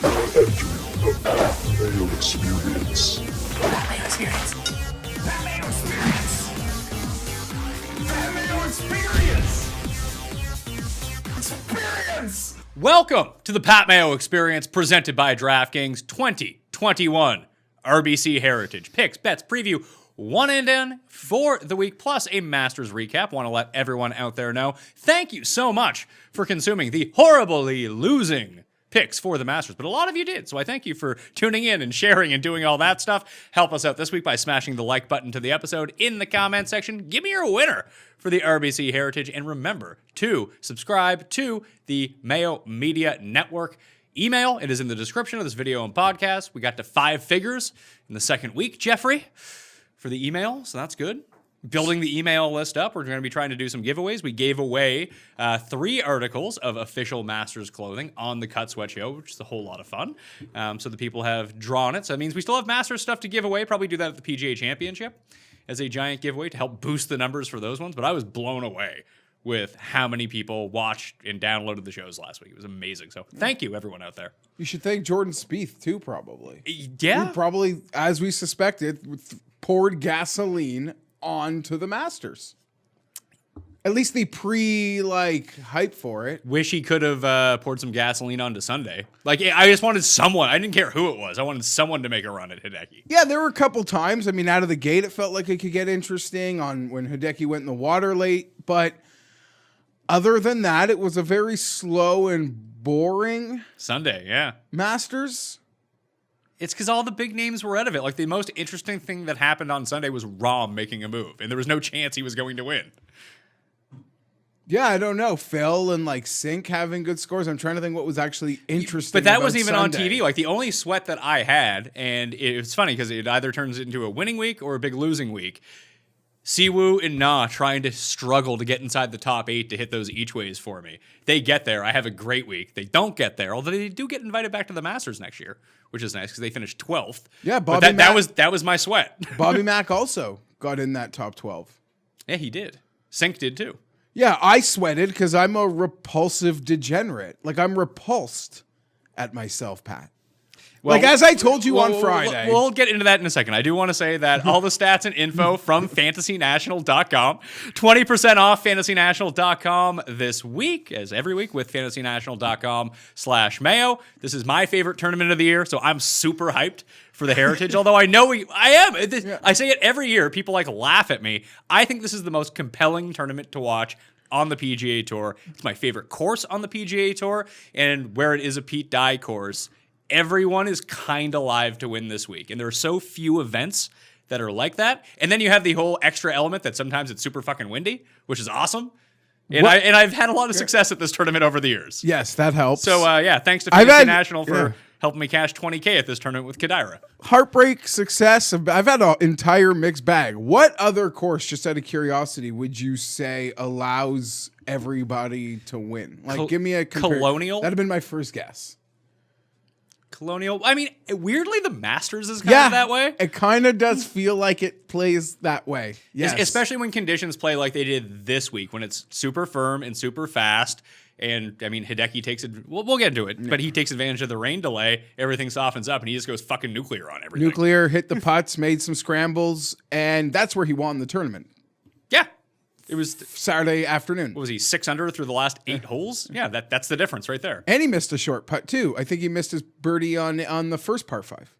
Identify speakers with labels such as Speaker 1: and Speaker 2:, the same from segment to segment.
Speaker 1: The Mayo Experience.
Speaker 2: That Mayo Experience. That Mayo Experience. That Mayo Experience. Experience.
Speaker 3: Welcome to the Pat Mayo Experience presented by DraftKings 2021 RBC Heritage Picks, bets, preview, one and done for the week, plus a Masters recap. Want to let everyone out there know, thank you so much for consuming the horribly losing picks for the Masters, but a lot of you did, so I thank you for tuning in and sharing and doing all that stuff. Help us out this week by smashing the like button to the episode in the comment section. Give me your winner for the RBC Heritage, and remember to subscribe to the Mayo Media Network email. It is in the description of this video and podcast. We got to 5 figures in the second week, Jeffrey, for the email, so that's good. Building the email list up. We're going to be trying to do some giveaways. We gave away 3 articles of official Masters clothing on the Cut Sweat Show, which is a whole lot of fun. So the people have drawn it. So that means we still have Masters stuff to give away. Probably do that at the PGA Championship as a giant giveaway to help boost the numbers for those ones. But I was blown away with how many people watched and downloaded the shows last week. It was amazing. So thank you, everyone out there.
Speaker 4: You should thank Jordan Spieth, too, probably.
Speaker 3: Yeah.
Speaker 4: He probably, as we suspected, poured gasoline onto the Masters. At least the hype for it.
Speaker 3: Wish he could have poured some gasoline onto Sunday. I just wanted someone. I didn't care who it was. I wanted someone to make a run at Hideki.
Speaker 4: Yeah, there were a couple times. I mean, out of the gate, it felt like it could get interesting on when Hideki went in the water late. But other than that, it was a very slow and boring
Speaker 3: Sunday, yeah.
Speaker 4: Masters.
Speaker 3: It's because all the big names were out of it. Like, the most interesting thing that happened on Sunday was Rahm making a move, and there was no chance he was going to win.
Speaker 4: Yeah, I don't know. Phil and Sink having good scores. I'm trying to think what was actually interesting.
Speaker 3: But that wasn't even
Speaker 4: Sunday.
Speaker 3: on TV. Like, the only sweat that I had, and it's funny because it either turns into a winning week or a big losing week. Siwoo and Na trying to struggle to get inside the top 8 to hit those each ways for me. They get there. I have a great week. They don't get there, although they do get invited back to the Masters next year, which is nice because they finished 12th.
Speaker 4: Yeah,
Speaker 3: that was my sweat.
Speaker 4: Bobby Mack also got in that top 12.
Speaker 3: Yeah, he did. Sink did too.
Speaker 4: Yeah, I sweated because I'm a repulsive degenerate. I'm repulsed at myself, Pat.
Speaker 3: Well,
Speaker 4: as I told you on Friday.
Speaker 3: We'll get into that in a second. I do want to say that all the stats and info from fantasynational.com. 20% off fantasynational.com this week, as every week, with fantasynational.com/Mayo. This is my favorite tournament of the year, so I'm super hyped for the Heritage, although I know I am. I say it every year. People laugh at me. I think this is the most compelling tournament to watch on the PGA Tour. It's my favorite course on the PGA Tour, and where it is a Pete Dye course, everyone is kind of live to win this week. And there are so few events that are like that. And then you have the whole extra element that sometimes it's super fucking windy, which is awesome. And I've had a lot of success at this tournament over the years.
Speaker 4: Yes, that helps.
Speaker 3: So, thanks to Fantasy National for helping me cash $20K at this tournament with Kadira.
Speaker 4: Heartbreak success. I've had an entire mixed bag. What other course, just out of curiosity, would you say allows everybody to win? Give me a
Speaker 3: Colonial?
Speaker 4: That'd have been my first guess.
Speaker 3: Colonial. I mean, weirdly, the Masters is kind of that way.
Speaker 4: It kind of does feel like it plays that way. Yes.
Speaker 3: Especially when conditions play like they did this week, when it's super firm and super fast. And, I mean, Hideki takes it. We'll get into it. But he takes advantage of the rain delay. Everything softens up, and he just goes fucking nuclear on everything.
Speaker 4: Nuclear, hit the putts, made some scrambles, and that's where he won the tournament.
Speaker 3: Yeah. It was
Speaker 4: Saturday afternoon.
Speaker 3: What was he, 6 under through the last 8 holes? Yeah, that's the difference right there.
Speaker 4: And he missed a short putt, too. I think he missed his birdie on the first par 5.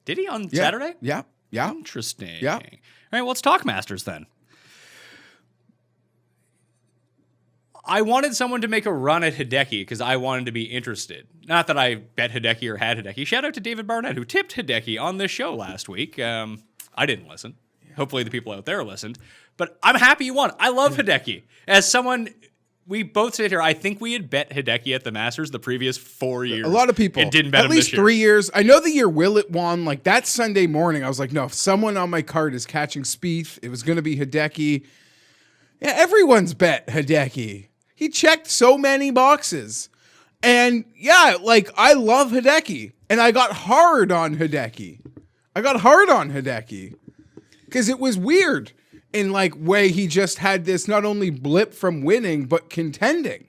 Speaker 3: Did he on Saturday?
Speaker 4: Yeah.
Speaker 3: Interesting.
Speaker 4: Yeah.
Speaker 3: All right, well, let's talk Masters then. I wanted someone to make a run at Hideki because I wanted to be interested. Not that I bet Hideki or had Hideki. Shout out to David Barnett, who tipped Hideki on this show last week. I didn't listen. Hopefully the people out there listened. But I'm happy you won. I love Hideki. As someone, we both sit here, I think we had bet Hideki at the Masters the previous 4 years.
Speaker 4: A lot of people.
Speaker 3: And didn't bet
Speaker 4: at
Speaker 3: him
Speaker 4: least
Speaker 3: this year.
Speaker 4: 3 years. I know the year Willett won, that Sunday morning, I was like, no, if someone on my card is catching Spieth, it was going to be Hideki. Yeah, everyone's bet Hideki. He checked so many boxes. And yeah, I love Hideki. And I got hard on Hideki. Because it was weird in way he just had this not only blip from winning, but contending.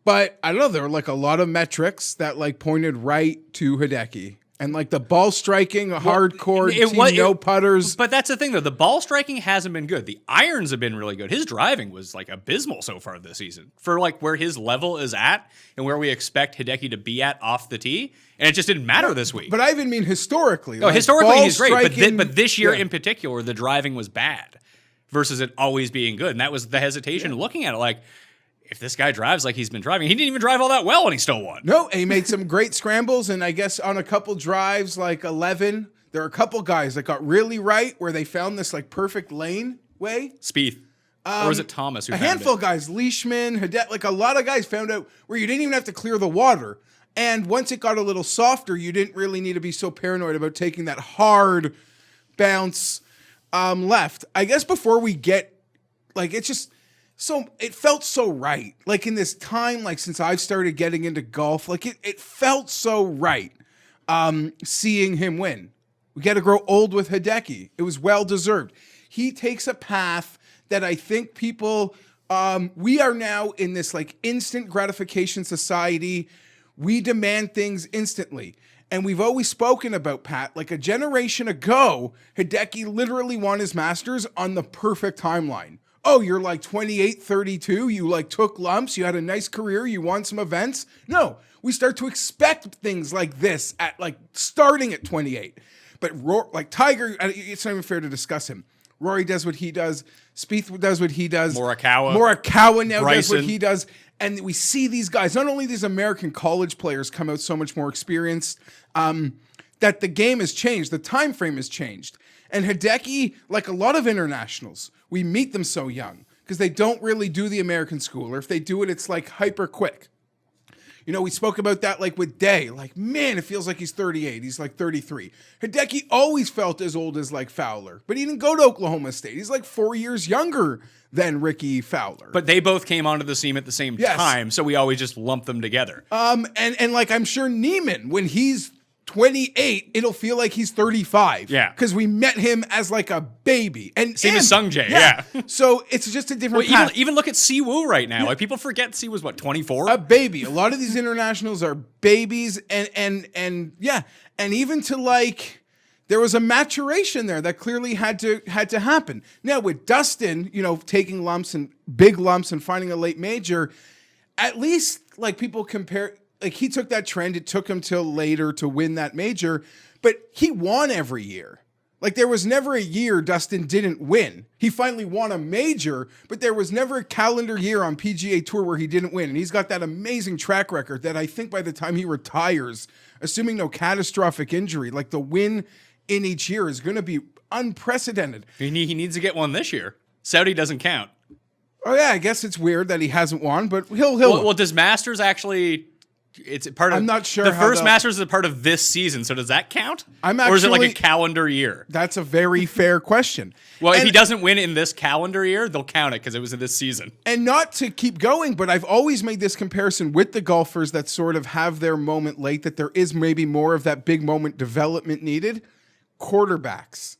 Speaker 4: But I don't know, there were like a lot of metrics that like pointed right to Hideki. And like the ball striking, hardcore, no putters.
Speaker 3: But that's the thing, though. The ball striking hasn't been good. The irons have been really good. His driving was like abysmal so far this season for like where his level is at and where we expect Hideki to be at off the tee. And it just didn't matter this week.
Speaker 4: But I even mean historically.
Speaker 3: No,
Speaker 4: like
Speaker 3: historically he's great.
Speaker 4: Striking,
Speaker 3: but this year in particular, the driving was bad versus it always being good. And that was the hesitation looking at it like, if this guy drives like he's been driving, he didn't even drive all that well and he still won.
Speaker 4: No, he made some great scrambles, and I guess on a couple drives, like 11, there are a couple guys that got really right where they found this like perfect lane way.
Speaker 3: Spieth. Or was it Thomas who
Speaker 4: A
Speaker 3: found
Speaker 4: handful
Speaker 3: it?
Speaker 4: of guys, Leishman, Hidet, like a lot of guys found out where you didn't even have to clear the water. And once it got a little softer, you didn't really need to be so paranoid about taking that hard bounce left. I guess before we get, like, it's just... So it felt so right. Like in this time, like since I've started getting into golf, like it felt so right seeing him win. We got to grow old with Hideki. It was well deserved. He takes a path that I think people, we are now in this like instant gratification society. We demand things instantly. And we've always spoken about, Pat, like a generation ago, Hideki literally won his Masters on the perfect timeline. Oh, you're like 28, 32. You like took lumps. You had a nice career. You won some events. No, we start to expect things like this at like starting at 28. But like Tiger, it's not even fair to discuss him. Rory does what he does. Spieth does what he does. Morikawa now does what he does. And we see these guys, not only these American college players come out so much more experienced, that the game has changed. The time frame has changed. And Hideki, like a lot of internationals, we meet them so young because they don't really do the American school, or if they do it, it's like hyper quick. You know, we spoke about that like with Day. Like, man, it feels like he's 38. He's like 33. Hideki always felt as old as like Fowler, but he didn't go to Oklahoma State. He's like 4 years younger than Ricky Fowler.
Speaker 3: But they both came onto the scene at the same time, so we always just lump them together.
Speaker 4: And like I'm sure Neiman, when he's 28, it'll feel like he's 35.
Speaker 3: Yeah.
Speaker 4: Because we met him as like a baby. And
Speaker 3: Same as Sungjae, yeah.
Speaker 4: So it's just a different path.
Speaker 3: Even look at Siwoo right now. Like people forget Siwoo's what, 24?
Speaker 4: A baby. A lot of these internationals are babies, and yeah. And even to like, there was a maturation there that clearly had to happen. Now with Dustin, you know, taking lumps and big lumps and finding a late major, at least like people compare. Like he took that trend. It took him till later to win that major, but he won every year. Like there was never a year Dustin didn't win. He finally won a major, but there was never a calendar year on PGA Tour where he didn't win. And he's got that amazing track record that I think by the time he retires, assuming no catastrophic injury, like the win in each year is going to be unprecedented.
Speaker 3: He needs to get one this year. Saudi doesn't count.
Speaker 4: Oh yeah, I guess it's weird that he hasn't won, but he'll.
Speaker 3: Well, does Masters actually? It's part of.
Speaker 4: I'm not sure.
Speaker 3: The first Masters is a part of this season, so does that count? Or is it like a calendar year?
Speaker 4: That's a very fair question.
Speaker 3: Well, if he doesn't win in this calendar year, they'll count it because it was in this season.
Speaker 4: And not to keep going, but I've always made this comparison with the golfers that sort of have their moment late, that there is maybe more of that big moment development needed. Quarterbacks.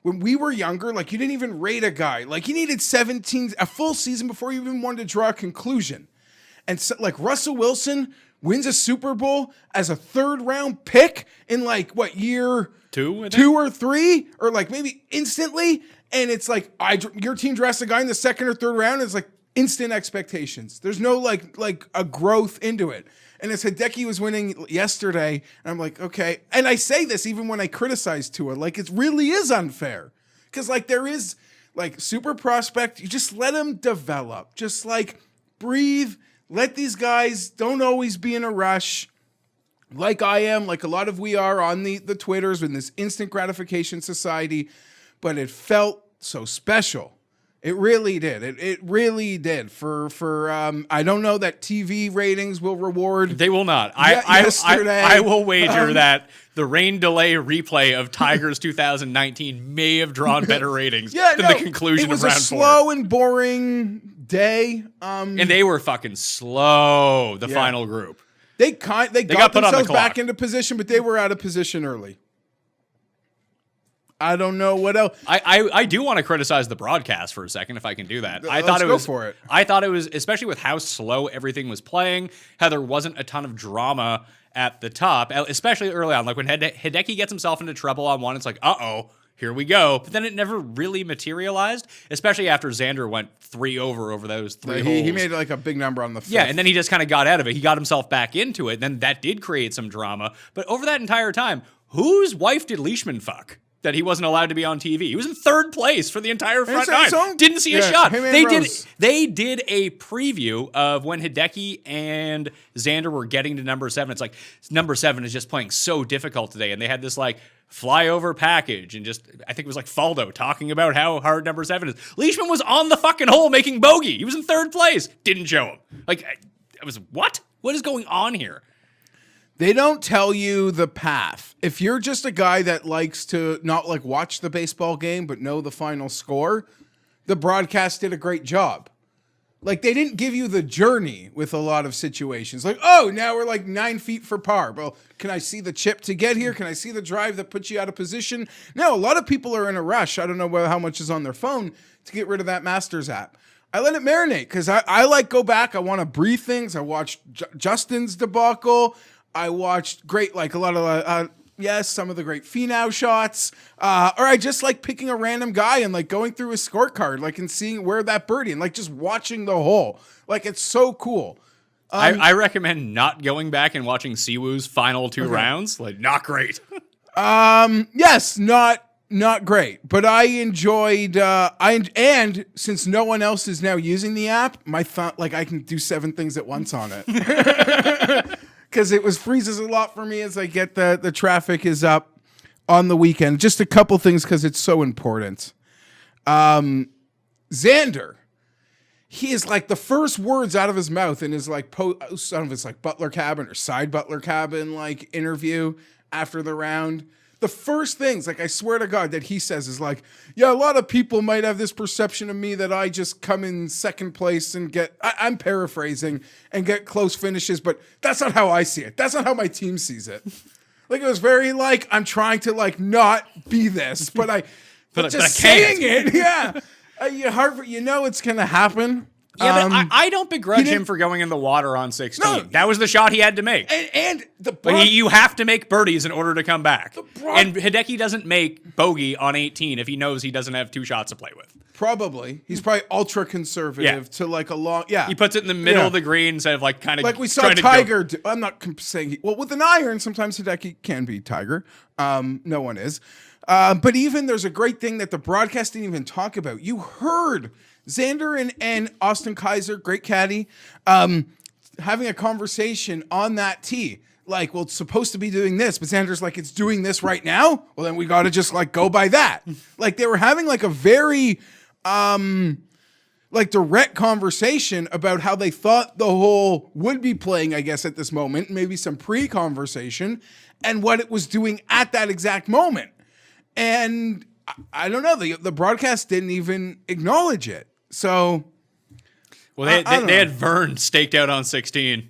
Speaker 4: When we were younger, like you didn't even rate a guy. Like you needed a full season before you even wanted to draw a conclusion. And so, like Russell Wilson wins a Super Bowl as a third round pick in like what year? 2 or 3, or like maybe instantly. And it's like your team drafts a guy in the second or third round. It's like instant expectations. There's no like a growth into it. And as Hideki was winning yesterday, and I'm like, okay. And I say this even when I criticize Tua, like it really is unfair because like there is like super prospect. You just let him develop. Just like breathe. Let these guys don't always be in a rush like I am, like a lot of we are on the Twitters in this instant gratification society, but it felt so special. It really did. It really did. For I don't know that TV ratings will reward.
Speaker 3: They will not.
Speaker 4: Yesterday.
Speaker 3: I will wager that the rain delay replay of Tigers 2019 may have drawn better ratings than the conclusion of round 4.
Speaker 4: It was a slow and boring day.
Speaker 3: And they were fucking slow, the final group.
Speaker 4: They got themselves back into position, but they were out of position early. I don't know what else.
Speaker 3: I do want to criticize the broadcast for a second, if I can do that. I
Speaker 4: Let's go for it.
Speaker 3: I thought it was, especially with how slow everything was playing, how there wasn't a ton of drama at the top, especially early on. Like when Hideki gets himself into trouble on one, it's like, uh-oh, here we go. But then it never really materialized, especially after Xander went 3 over those 3 holes.
Speaker 4: He made like a big number on the fifth.
Speaker 3: Yeah, and then he just kind of got out of it. He got himself back into it. Then that did create some drama. But over that entire time, whose wife did Leishman fuck that he wasn't allowed to be on TV? He was in 3rd place for the entire front nine. Didn't see a shot. They did a preview of when Hideki and Xander were getting to number 7. It's like, number 7 is just playing so difficult today. And they had this like flyover package, and just, I think it was like Faldo talking about how hard number 7 is. Leishman was on the fucking hole making bogey. He was in 3rd place. Didn't show him. Like, I was, what? What is going on here?
Speaker 4: They don't tell you the path. If you're just a guy that likes to not like watch the baseball game but know the final score, the broadcast did a great job. Like, they didn't give you the journey with a lot of situations. Like, oh, now we're like 9 feet for par. Well, can I see the chip to get here? Can I see the drive that puts you out of position? No, a lot of people are in a rush. I don't know how much is on their phone to get rid of that Masters app. I let it marinate because I like go back. I want to breathe things. I watched Justin's debacle. I watched a lot of, some of the great Finau shots. Or I just like picking a random guy and like going through his scorecard, like and seeing where that birdie and like just watching the hole. Like, it's so cool.
Speaker 3: I recommend not going back and watching Siwoo's final 2 rounds. Like, not great.
Speaker 4: Yes, not great, but I enjoyed, and since no one else is now using the app, my thought, like I can do 7 things at once on it. Because it freezes a lot for me as I get the traffic is up on the weekend. Just a couple things because it's so important. Xander, he is like the first words out of his mouth in his like post out of his like butler cabin or side butler cabin like interview after the round. The first things, like I swear to God, that he says is like, yeah, a lot of people might have this perception of me that I just come in 2nd place and I'm paraphrasing, and get close finishes, but that's not how I see it. That's not how my team sees it. Like, it was very like, I'm trying to like not be this, but just saying it, yeah. Harvard, it's going to happen.
Speaker 3: Yeah, but I don't begrudge him for going in the water on 16. No, that was the shot he had to make.
Speaker 4: And
Speaker 3: you have to make birdies in order to come back. And Hideki doesn't make bogey on 18 if he knows he doesn't have 2 shots to play with.
Speaker 4: Probably. He's probably ultra conservative to like a long,
Speaker 3: He puts it in the middle of the green instead of like kind of
Speaker 4: like we saw Tiger do. I'm not saying, with an iron, sometimes Hideki can be Tiger. No one is. But even there's a great thing that the broadcast didn't even talk about. You heard Xander and Austin Kaiser, great caddy, having a conversation on that tee. Like, well, it's supposed to be doing this, but Xander's like, it's doing this right now? Well, then we got to just, like, go by that. Like, they were having, like, a very, like, direct conversation about how they thought the hole would be playing, I guess, at this moment. Maybe some pre-conversation, and what it was doing at that exact moment. And I don't know, the broadcast didn't even acknowledge it. So,
Speaker 3: well, they had Vern staked out on 16.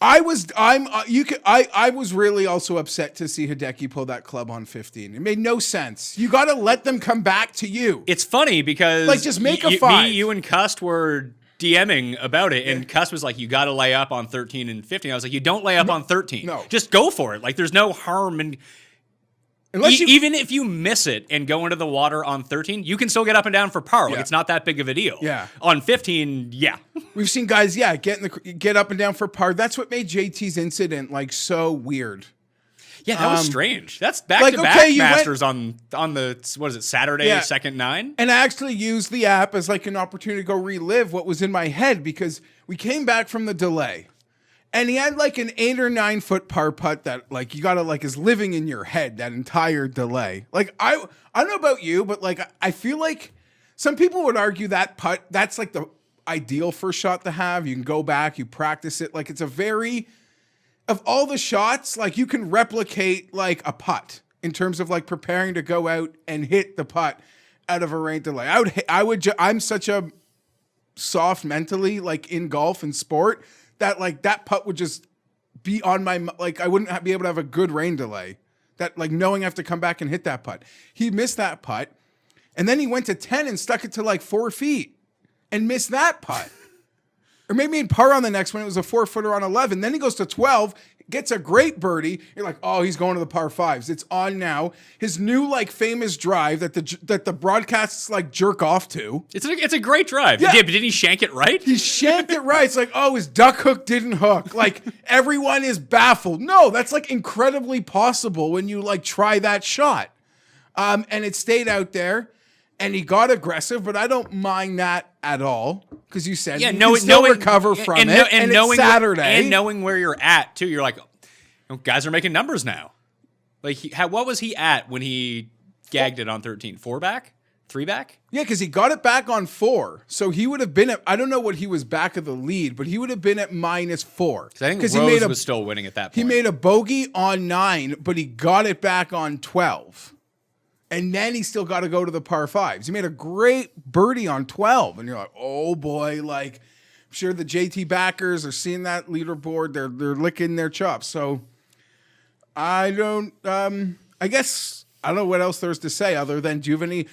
Speaker 4: I was really also upset to see Hideki pull that club on 15. It made no sense. You got to let them come back to you.
Speaker 3: It's funny because
Speaker 4: like just make a 5.
Speaker 3: You and Cust were DMing about it, and Cust was like, "You got to lay up on 13 and 15." I was like, "You don't lay up on 13.
Speaker 4: No,
Speaker 3: just go for it. Like, there's no harm in." Even if you miss it and go into the water on 13, you can still get up and down for par. Like, it's not that big of a deal.
Speaker 4: Yeah.
Speaker 3: On 15, yeah.
Speaker 4: We've seen guys, get up and down for par. That's what made JT's incident like so weird.
Speaker 3: Yeah, that was strange. That's back-to-back Masters on the, what is it, Saturday, second 9?
Speaker 4: And I actually used the app as like an opportunity to go relive what was in my head because we came back from the delay. And he had like an 8 or 9 foot par putt that like you gotta like is living in your head that entire delay. Like I don't know about you, but like I feel like some people would argue that putt that's like the ideal first shot to have. You can go back, you practice it. Like it's a very of all the shots, like you can replicate like a putt in terms of like preparing to go out and hit the putt out of a rain delay. I'm such a soft mentally like in golf and sport. That like that putt would just be on my like I wouldn't be able to have a good rain delay. That like knowing I have to come back and hit that putt. He missed that putt. And then he went to 10 and stuck it to like 4 feet and missed that putt. Or maybe in par on the next one, it was a 4-footer on 11. Then he goes to 12, gets a great birdie. You're like, oh, he's going to the par 5s. It's on now. His new like famous drive that the broadcasts like jerk off to.
Speaker 3: It's a great drive.
Speaker 4: Yeah.
Speaker 3: But didn't he shank it right?
Speaker 4: He shanked it right. It's like, oh, his duck hook didn't hook. Like everyone is baffled. No, that's like incredibly possible when you like try that shot. And it stayed out there. And he got aggressive, but I don't mind that at all because you said you can still recover from it. And it's Saturday.
Speaker 3: And knowing where you're at, too. You're like, guys are making numbers now. Like, what was he at when he gagged it on 13? 4 back? 3 back?
Speaker 4: Yeah, because he got it back on 4. So he would have been at, I don't know what he was back of the lead, but he would have been at -4.
Speaker 3: I think Rose was still winning at that point.
Speaker 4: He made a bogey on 9, but he got it back on 12. And then he still got to go to the par 5s. He made a great birdie on 12. And you're like, oh boy, like, I'm sure the JT backers are seeing that leaderboard. They're licking their chops. So I guess, I don't know what else there's to say other than do you have any,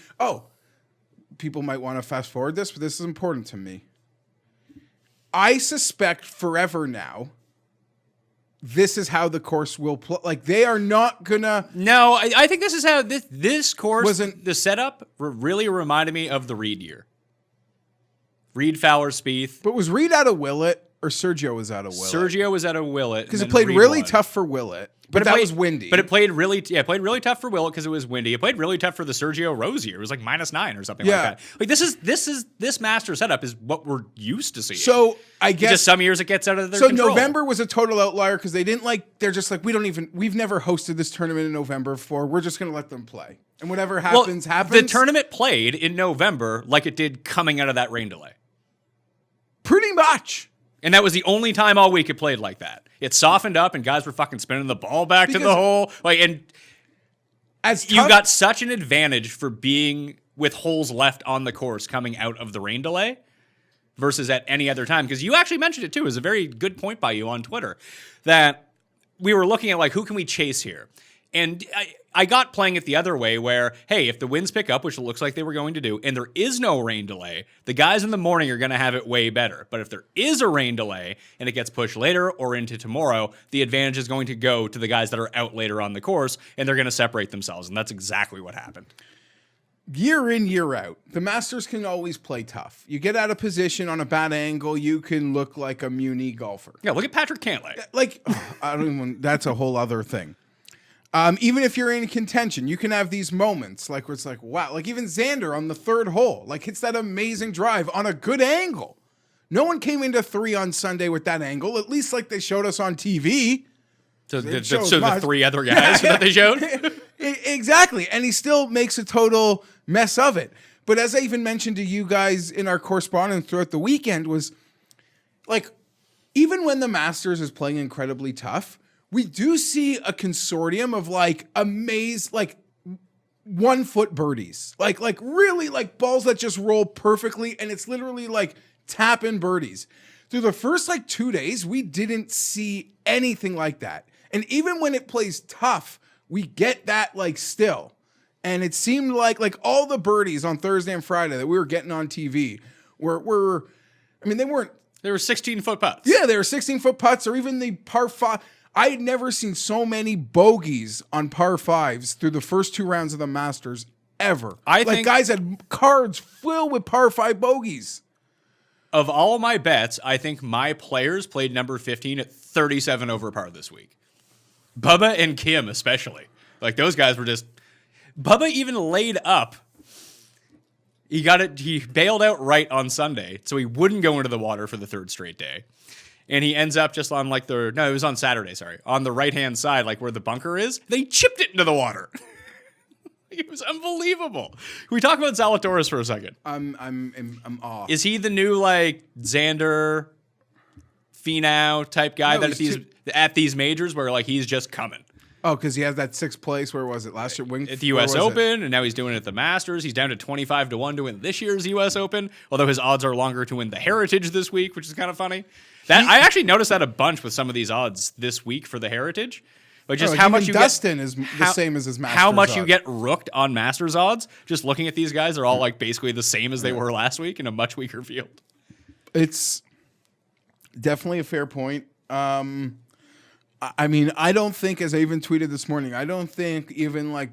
Speaker 4: people might want to fast forward this, but this is important to me. I suspect forever now, this is how the course will play. Like, they are not gonna.
Speaker 3: No, I think this is how this course
Speaker 4: wasn't.
Speaker 3: The setup really reminded me of the Reed year. Reed, Fowler, Spieth.
Speaker 4: But was Reed out of Willett or Sergio was out of Willett?
Speaker 3: Sergio was out of Willett
Speaker 4: because it played
Speaker 3: Reed
Speaker 4: really
Speaker 3: won.
Speaker 4: tough for Willett. But that was windy.
Speaker 3: But it played really tough for Willett because it was windy. It played really tough for the Sergio Rose year. It was like -9 or something like that. Like this Master setup is what we're used to seeing.
Speaker 4: So I guess
Speaker 3: just some years it gets out of their control.
Speaker 4: November was a total outlier because they didn't like. They're just like we've never hosted this tournament in November before. We're just gonna let them play, and whatever happens.
Speaker 3: The tournament played in November like it did coming out of that rain delay.
Speaker 4: Pretty much.
Speaker 3: And that was the only time all week it played like that. It softened up, and guys were fucking spinning the ball back to the hole. Like, and you got such an advantage for being with holes left on the course coming out of the rain delay versus at any other time. Because you actually mentioned it too. It was a very good point by you on Twitter that we were looking at like who can we chase here, and I got playing it the other way where, hey, if the winds pick up, which it looks like they were going to do, and there is no rain delay, the guys in the morning are going to have it way better. But if there is a rain delay and it gets pushed later or into tomorrow, the advantage is going to go to the guys that are out later on the course, and they're going to separate themselves. And that's exactly what happened.
Speaker 4: Year in, year out, the Masters can always play tough. You get out of position on a bad angle, you can look like a muni golfer.
Speaker 3: Yeah, look at Patrick Cantlay.
Speaker 4: Like, I don't even, that's a whole other thing. Even if you're in contention, you can have these moments like where it's like, wow, like even Xander on the 3rd hole, like hits that amazing drive on a good angle. No one came into 3 on Sunday with that angle, at least like they showed us on TV.
Speaker 3: So the 3 other guys that they showed?
Speaker 4: Exactly. And he still makes a total mess of it. But as I even mentioned to you guys in our correspondence throughout the weekend was like, even when the Masters is playing incredibly tough, we do see a consortium of like 1-foot birdies, like really like balls that just roll perfectly. And it's literally like tap-in birdies. Through the first like 2 days, we didn't see anything like that. And even when it plays tough, we get that like still. And it seemed like all the birdies on Thursday and Friday that we were getting on TV were I mean, they were
Speaker 3: 16-foot putts.
Speaker 4: Yeah, they were 16-foot putts or even the par 5. I had never seen so many bogeys on par 5s through the first 2 rounds of the Masters ever. I think guys had cards filled with par 5 bogeys.
Speaker 3: Of all my bets, I think my players played number 15 at 37 over par this week. Bubba and Kim especially. Like those guys were just... Bubba even laid up. He bailed out right on Sunday, so he wouldn't go into the water for the 3rd straight day. And he ends up just on it was on Saturday, sorry. On the right-hand side, like where the bunker is, they chipped it into the water. It was unbelievable. Can we talk about Zalatoris for a second?
Speaker 4: I'm off.
Speaker 3: Is he the new like Xander Finau type guy at these majors where like he's just coming?
Speaker 4: Oh, because he has that 6th place. Where was it last year?
Speaker 3: At the U.S. Open, and now he's doing it at the Masters. He's down to 25-1 to win this year's U.S. Open, although his odds are longer to win the Heritage this week, which is kind of funny. I actually noticed that a bunch with some of these odds this week for the Heritage. But just
Speaker 4: like
Speaker 3: how
Speaker 4: even
Speaker 3: much you
Speaker 4: Dustin
Speaker 3: get,
Speaker 4: is the same as his Masters
Speaker 3: how much you
Speaker 4: odds.
Speaker 3: get rooked on Masters odds. Just looking at these guys, they're all like basically the same as they were last week in a much weaker field.
Speaker 4: It's definitely a fair point. I mean, I don't think, as I even tweeted this morning, I don't think even like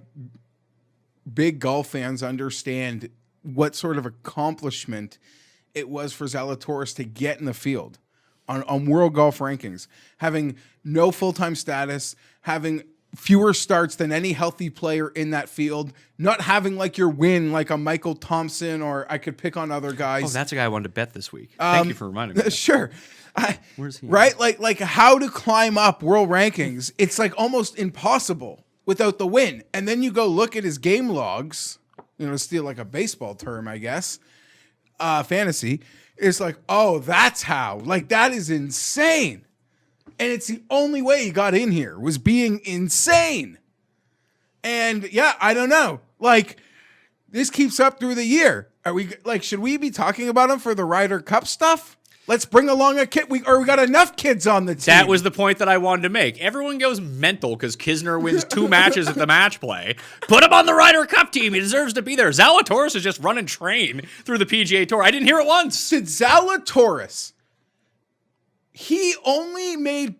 Speaker 4: big golf fans understand what sort of accomplishment it was for Zalatoris to get in the field on world golf rankings, having no full-time status, having fewer starts than any healthy player in that field, not having like your win like a Michael Thompson, or I could pick on other guys.
Speaker 3: Oh, that's a guy I wanted to bet this week. Thank you for reminding me.
Speaker 4: Sure.
Speaker 3: Where's he?
Speaker 4: Right? Like how to climb up world rankings. It's like almost impossible without the win. And then you go look at his game logs, to steal like a baseball term, I guess, fantasy. It's like, oh, that's how. Like, that is insane. And it's the only way he got in here was being insane. And yeah, I don't know. Like, this keeps up through the year. Are we like, should we be talking about him for the Ryder Cup stuff? Let's bring along a kid. We got enough kids on the team.
Speaker 3: That was the point that I wanted to make. Everyone goes mental because Kisner wins 2 matches at the match play. Put him on the Ryder Cup team. He deserves to be there. Zalatoris is just running train through the PGA Tour. I didn't hear it once.
Speaker 4: Did Zalatoris, he only made,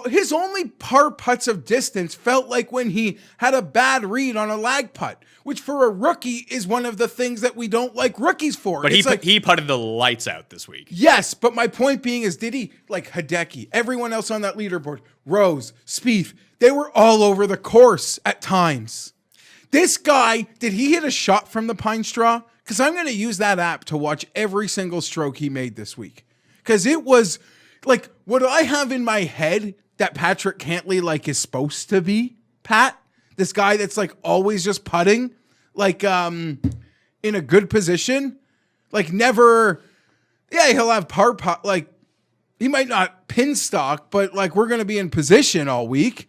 Speaker 4: his only par putts of distance felt like when he had a bad read on a lag putt, which for a rookie is one of the things that we don't like rookies for.
Speaker 3: But
Speaker 4: it's
Speaker 3: he putted the lights out this week.
Speaker 4: Yes, but my point being is, did he, like Hideki, everyone else on that leaderboard, Rose, Spieth, they were all over the course at times. This guy, did he hit a shot from the pine straw? Because I'm going to use that app to watch every single stroke he made this week. Because it was, like, what I have in my head that Patrick Cantley, like, is supposed to be, Pat? This guy that's, like, always just putting, like, in a good position. Like, never, yeah, he'll have par putt, like, he might not pin stock, but, like, we're going to be in position all week.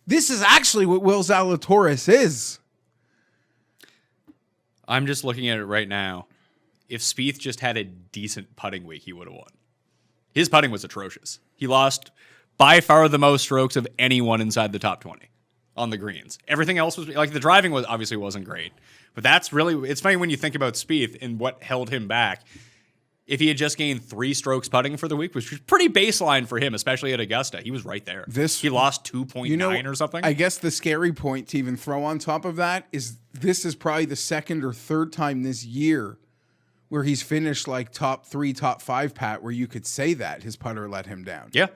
Speaker 4: This is actually what Will Zalatoris is.
Speaker 3: I'm just looking at it right now. If Spieth just had a decent putting week, he would have won. His putting was atrocious. He lost by far the most strokes of anyone inside the top 20 on the greens. Everything else was, like, the driving was obviously wasn't great. But that's really, it's funny when you think about Spieth and what held him back. If he had just gained 3 strokes putting for the week, which was pretty baseline for him, especially at Augusta, he was right there. He lost 2.9 or something.
Speaker 4: I guess the scary point to even throw on top of that is this is probably the second or third time this year where he's finished like top 3, top 5, Pat, where you could say that his putter let him down.
Speaker 3: Yeah.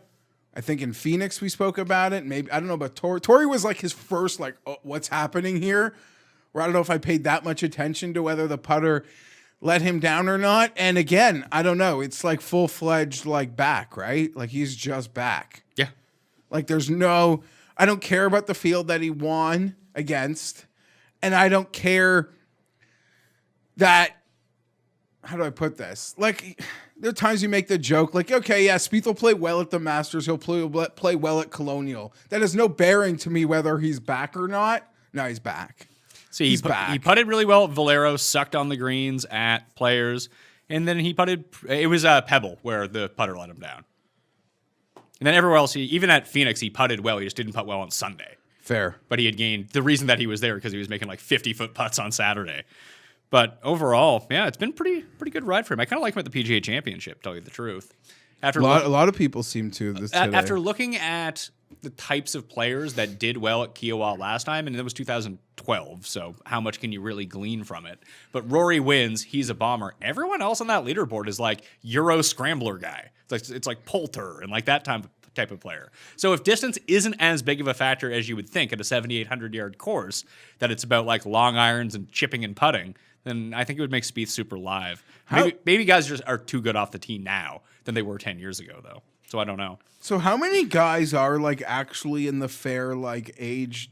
Speaker 4: I think in Phoenix we spoke about it. Maybe, I don't know, but Torrey was like his first, like, oh, what's happening here? Where I don't know if I paid that much attention to whether the putter let him down or not. And again, I don't know. It's like full-fledged, like, back, right? Like, he's just back.
Speaker 3: Yeah.
Speaker 4: Like, I don't care about the field that he won against. And I don't care that, how do I put this? Like, there are times you make the joke, like, okay, yeah, Spieth will play well at the Masters. He'll play well at Colonial. That has no bearing to me whether he's back or not. No, he's back.
Speaker 3: See, he putted really well at Valero, sucked on the greens at Players, and then he putted, it was Pebble where the putter let him down. And then everywhere else, even at Phoenix, he putted well. He just didn't putt well on Sunday.
Speaker 4: Fair.
Speaker 3: But he had gained, the reason that he was there because he was making like 50-foot putts on Saturday. But overall, yeah, it's been pretty good ride for him. I kind of like him at the PGA Championship, to tell you the truth.
Speaker 4: A lot of people seem to this today.
Speaker 3: After looking at the types of players that did well at Kiowa last time, and it was 2012, so how much can you really glean from it? But Rory wins, he's a bomber. Everyone else on that leaderboard is like Euro scrambler guy. It's like Poulter and like that type of player. So if distance isn't as big of a factor as you would think at a 7,800-yard course, that it's about like long irons and chipping and putting, then I think it would make Spieth super live. Maybe guys just are too good off the tee now than they were 10 years ago, though. So I don't know.
Speaker 4: So how many guys are like actually in the fair like age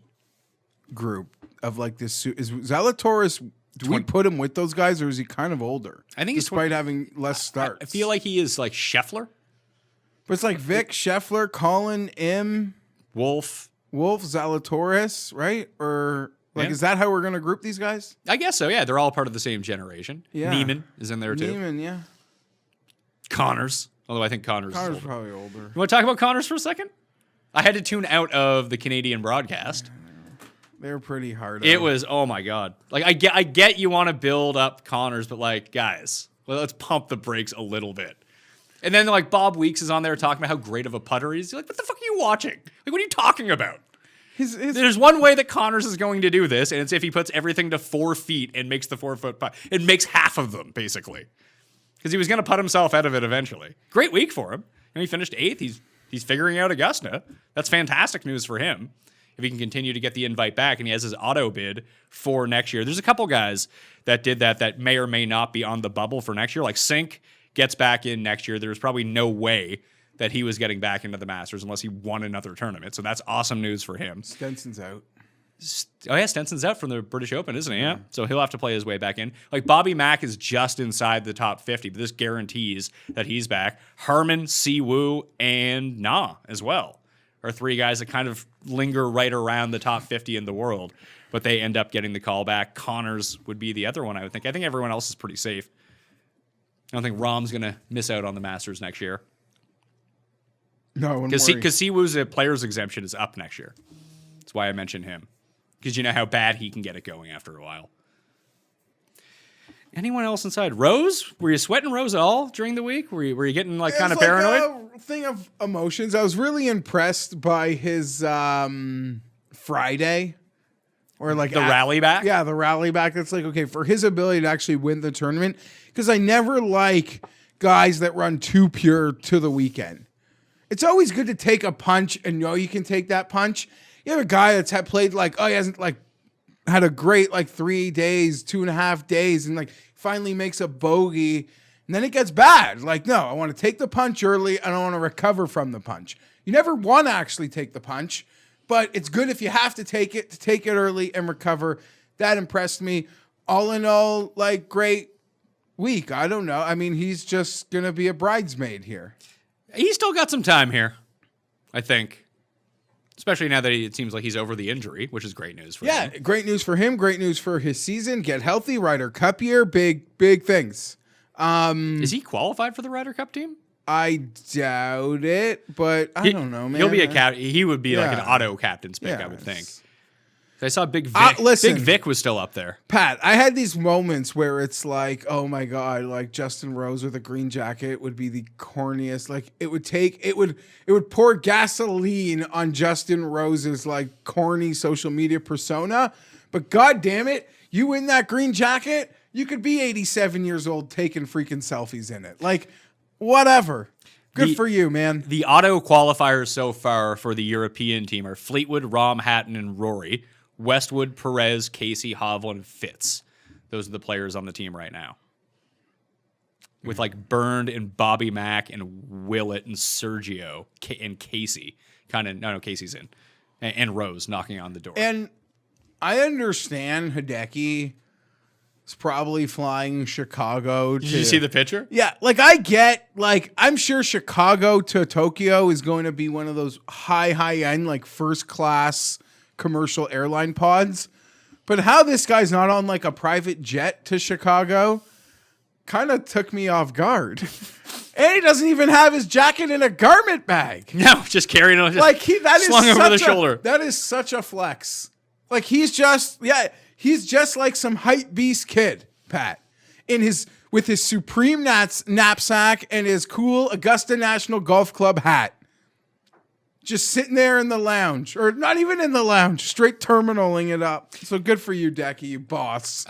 Speaker 4: group of like this? Is Zalatoris? Do we put him with those guys, or is he kind of older?
Speaker 3: I think
Speaker 4: despite having less starts.
Speaker 3: I feel like he is like Scheffler.
Speaker 4: But it's like Vic, Scheffler, Colin,
Speaker 3: Wolf,
Speaker 4: Zalatoris, right? Or like, is that how we're gonna group these guys?
Speaker 3: I guess so. Yeah, they're all part of the same generation.
Speaker 4: Yeah.
Speaker 3: Neiman is in there too.
Speaker 4: Neiman, yeah.
Speaker 3: Connors. Although I think Connors is
Speaker 4: probably older.
Speaker 3: You want to talk about Connors for a second? I had to tune out of the Canadian broadcast.
Speaker 4: They're pretty hard.
Speaker 3: It was, oh my God. Like, I get you want to build up Connors, but like, guys, let's pump the brakes a little bit. And then like Bob Weeks is on there talking about how great of a putter he is. You're like, what the fuck are you watching? Like, what are you talking about? There's one way that Connors is going to do this, and it's if he puts everything to 4 feet and makes the 4-foot putt. It makes half of them, basically. Because he was going to putt himself out of it eventually. Great week for him. And he finished 8th. He's figuring out Augusta. That's fantastic news for him. If he can continue to get the invite back, and he has his auto bid for next year. There's a couple guys that did that may or may not be on the bubble for next year. Like Sink gets back in next year. There's probably no way that he was getting back into the Masters unless he won another tournament. So that's awesome news for him.
Speaker 4: Stenson's out.
Speaker 3: Oh, yeah, Stenson's out from the British Open, isn't he? Yeah. So he'll have to play his way back in. Like, Bobby Mack is just inside the top 50, but this guarantees that he's back. Harmon, Siwoo, and Na as well are 3 guys that kind of linger right around the top 50 in the world, but they end up getting the call back. Connors would be the other one, I would think. I think everyone else is pretty safe. I don't think Rahm's going to miss out on the Masters next year.
Speaker 4: No,
Speaker 3: because Siwoo's player's exemption is up next year. That's why I mentioned him. Because you know how bad he can get it going after a while. Anyone else inside? Rose? Were you sweating Rose at all during the week? Were you getting like kind of paranoid?
Speaker 4: A thing of emotions. I was really impressed by his Friday. Or like
Speaker 3: the rally back?
Speaker 4: Yeah, the rally back. That's like, okay, for his ability to actually win the tournament. Because I never like guys that run too pure to the weekend. It's always good to take a punch and know you can take that punch. You have a guy that's played like, he hasn't like had a great like 3 days, 2.5 days, and like finally makes a bogey, and then it gets bad. Like, no, I want to take the punch early. I don't want to recover from the punch. You never want to actually take the punch, but it's good if you have to take it early and recover. That impressed me. All in all, like, great week. I don't know. I mean, he's just going to be a bridesmaid here.
Speaker 3: He's still got some time here, I think. Especially now that it seems like he's over the injury, which is great news for him.
Speaker 4: Yeah, great news for him. Great news for his season. Get healthy. Ryder Cup year. Big things.
Speaker 3: Is he qualified for the Ryder Cup team?
Speaker 4: I doubt it, but I don't know, man.
Speaker 3: He'll be he would be like an auto captain's pick, I would think. I saw Big Vic.
Speaker 4: Listen,
Speaker 3: Big Vic was still up there.
Speaker 4: Pat, I had these moments where it's like, oh my God, like Justin Rose with a green jacket would be the corniest. Like it would pour gasoline on Justin Rose's like corny social media persona. But God damn it, you win that green jacket, you could be 87 years old taking freaking selfies in it. Like, whatever. Good for you, man.
Speaker 3: The auto qualifiers so far for the European team are Fleetwood, Rahm, Hatton, and Rory. Westwood, Perez, Casey, Hovland, and Fitz. Those are the players on the team right now. With like Burned and Bobby Mack and Willett and Sergio and Casey. No, Casey's in. And Rose knocking on the door.
Speaker 4: And I understand Hideki is probably flying Chicago.
Speaker 3: Did you see the picture?
Speaker 4: Yeah, I'm sure Chicago to Tokyo is going to be one of those high end, like first class commercial airline pods. But how this guy's not on like a private jet to Chicago kind of took me off guard. And he doesn't even have his jacket in a garment bag.
Speaker 3: No, just carrying it.
Speaker 4: Like
Speaker 3: slung over the shoulder.
Speaker 4: That is such a flex. Like he's just like some hype beast kid, Pat, with his Supreme knapsack and his cool Augusta National Golf Club hat. Just sitting there in the lounge, or not even in the lounge, straight terminaling it up. So good for you, Decky, you boss.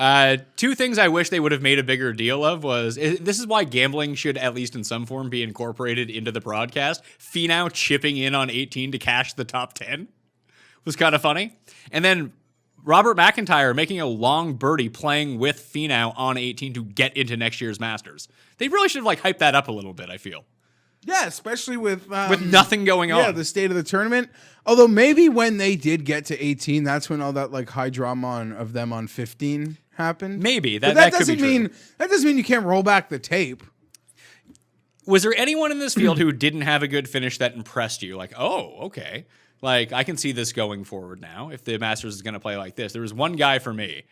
Speaker 3: 2 things I wish they would have made a bigger deal of was, this is why gambling should, at least in some form, be incorporated into the broadcast. Finau chipping in on 18 to cash the top 10 was kind of funny. And then Robert McIntyre making a long birdie playing with Finau on 18 to get into next year's Masters. They really should have hyped that up a little bit, I feel.
Speaker 4: Yeah, especially with
Speaker 3: nothing going on.
Speaker 4: Yeah, the state of the tournament. Although maybe when they did get to 18, that's when all that high drama of them on 15 happened.
Speaker 3: Maybe
Speaker 4: that doesn't
Speaker 3: could be
Speaker 4: mean that doesn't mean you can't roll back the tape.
Speaker 3: Was there anyone in this field who didn't have a good finish that impressed you? Like, oh, okay. Like, I can see this going forward now if the Masters is going to play like this. There was one guy for me,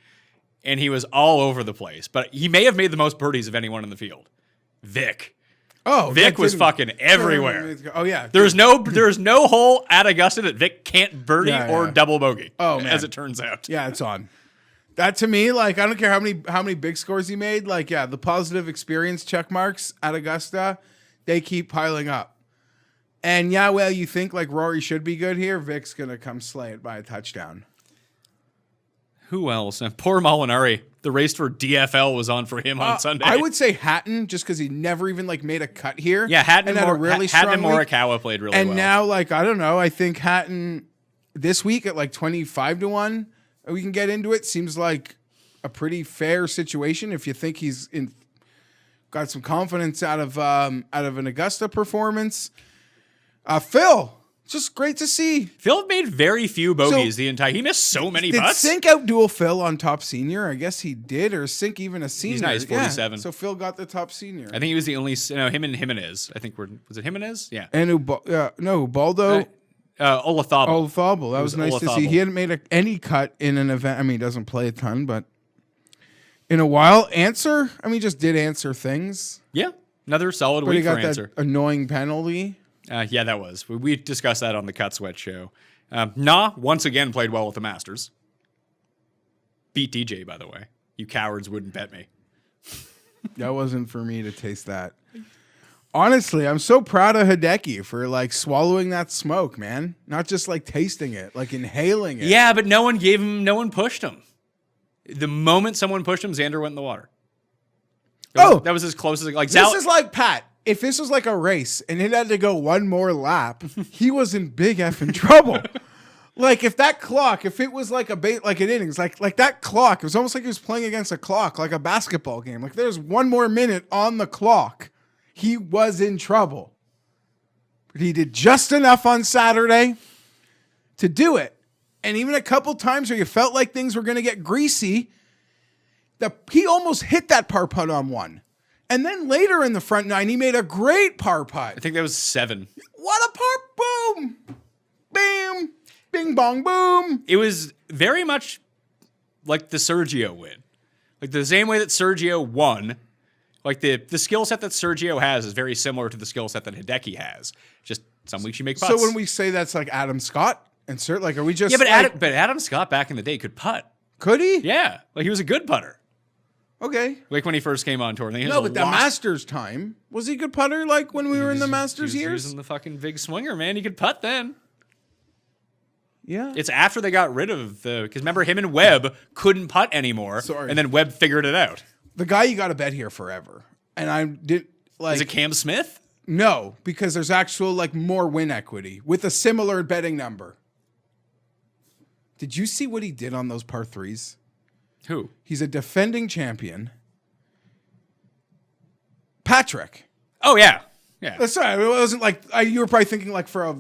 Speaker 3: and he was all over the place, but he may have made the most birdies of anyone in the field. Vic.
Speaker 4: Oh,
Speaker 3: Vic
Speaker 4: that
Speaker 3: was
Speaker 4: didn't-
Speaker 3: fucking everywhere.
Speaker 4: Oh yeah.
Speaker 3: There's no hole at Augusta that Vic can't birdie
Speaker 4: Yeah,
Speaker 3: or
Speaker 4: yeah.
Speaker 3: double bogey.
Speaker 4: Oh, man.
Speaker 3: as it turns out.
Speaker 4: Yeah, it's on. That to me, like, I don't care how many big scores he made. Like, yeah, the positive experience check marks at Augusta, they keep piling up. And yeah, well, you think like Rory should be good here. Vic's gonna come slay it by a touchdown.
Speaker 3: Who else? And poor Molinari. The race for DFL was on for him on Sunday.
Speaker 4: I would say Hatton, just because he never even like made a cut here.
Speaker 3: Yeah, Hatton
Speaker 4: and
Speaker 3: and,
Speaker 4: had a really
Speaker 3: Hatton and
Speaker 4: strong week.
Speaker 3: Morikawa played really
Speaker 4: And
Speaker 3: well.
Speaker 4: now, like, I don't know. I think Hatton this week at like 25-1, we can get into it. Seems like a pretty fair situation if you think he's got some confidence out of an Augusta performance. Phil, it's just great to see.
Speaker 3: Phil made very few bogeys the entire. He missed so many
Speaker 4: Did
Speaker 3: putts.
Speaker 4: Sink outduel Phil on top senior? I guess he did, or Sink even a senior.
Speaker 3: He's not. He's 47.
Speaker 4: Yeah, so Phil got the top senior.
Speaker 3: I think he was the only. No, him and Jimenez. I think was it Jimenez? Yeah.
Speaker 4: And Baldo.
Speaker 3: Olathable.
Speaker 4: Olathable. That was nice to see.
Speaker 3: Olathable.
Speaker 4: He hadn't made any cut in an event. I mean, he doesn't play a ton, but in a while. Answer. I mean, just did answer things.
Speaker 3: Yeah. Another solid
Speaker 4: But he
Speaker 3: week for
Speaker 4: got that
Speaker 3: answer.
Speaker 4: annoying penalty.
Speaker 3: Yeah, that was. We discussed that on the Cut Sweat show. Nah, once again played well with the Masters. Beat DJ, by the way. You cowards wouldn't bet me.
Speaker 4: That wasn't for me to taste that. Honestly, I'm so proud of Hideki for like swallowing that smoke, man. Not just like tasting it, like inhaling it.
Speaker 3: Yeah, but no one pushed him. The moment someone pushed him, Xander went in the water. That was as close as like
Speaker 4: This is like Pat. If this was like a race and it had to go one more lap, he was in big effing trouble. Like if it was like like an innings, like that clock, it was almost like he was playing against a clock, like a basketball game. Like there's one more minute on the clock. He was in trouble. But he did just enough on Saturday to do it. And even a couple times where you felt like things were going to get greasy, he almost hit that par putt on one. And then later in the front nine, he made a great par putt.
Speaker 3: I think that was 7.
Speaker 4: What a par, boom, bam, bing, bong, boom.
Speaker 3: It was very much like the Sergio win. Like the same way that Sergio won. Like the skill set that Sergio has is very similar to the skill set that Hideki has. Just some weeks you make putts.
Speaker 4: So when we say that's like Adam Scott, and are we just
Speaker 3: but
Speaker 4: like,
Speaker 3: Adam Scott back in the day could putt.
Speaker 4: could he?
Speaker 3: Yeah, like he was a good putter.
Speaker 4: Okay.
Speaker 3: Like when he first came on tour. And he
Speaker 4: No, but the Masters time, was he a good putter like when we were in the Masters
Speaker 3: he was
Speaker 4: years?
Speaker 3: using the fucking big swinger, man. He could putt then.
Speaker 4: Yeah.
Speaker 3: It's after they got rid of because remember him and Webb couldn't putt anymore.
Speaker 4: Sorry.
Speaker 3: And then Webb figured it out.
Speaker 4: The guy you got to bet here forever. And I did like
Speaker 3: Is it Cam Smith?
Speaker 4: no, because there's actual like more win equity with a similar betting number. Did you see what he did on those par threes?
Speaker 3: Who?
Speaker 4: He's a defending champion. Patrick.
Speaker 3: Oh yeah. Yeah.
Speaker 4: That's right. It wasn't like you were probably thinking like for a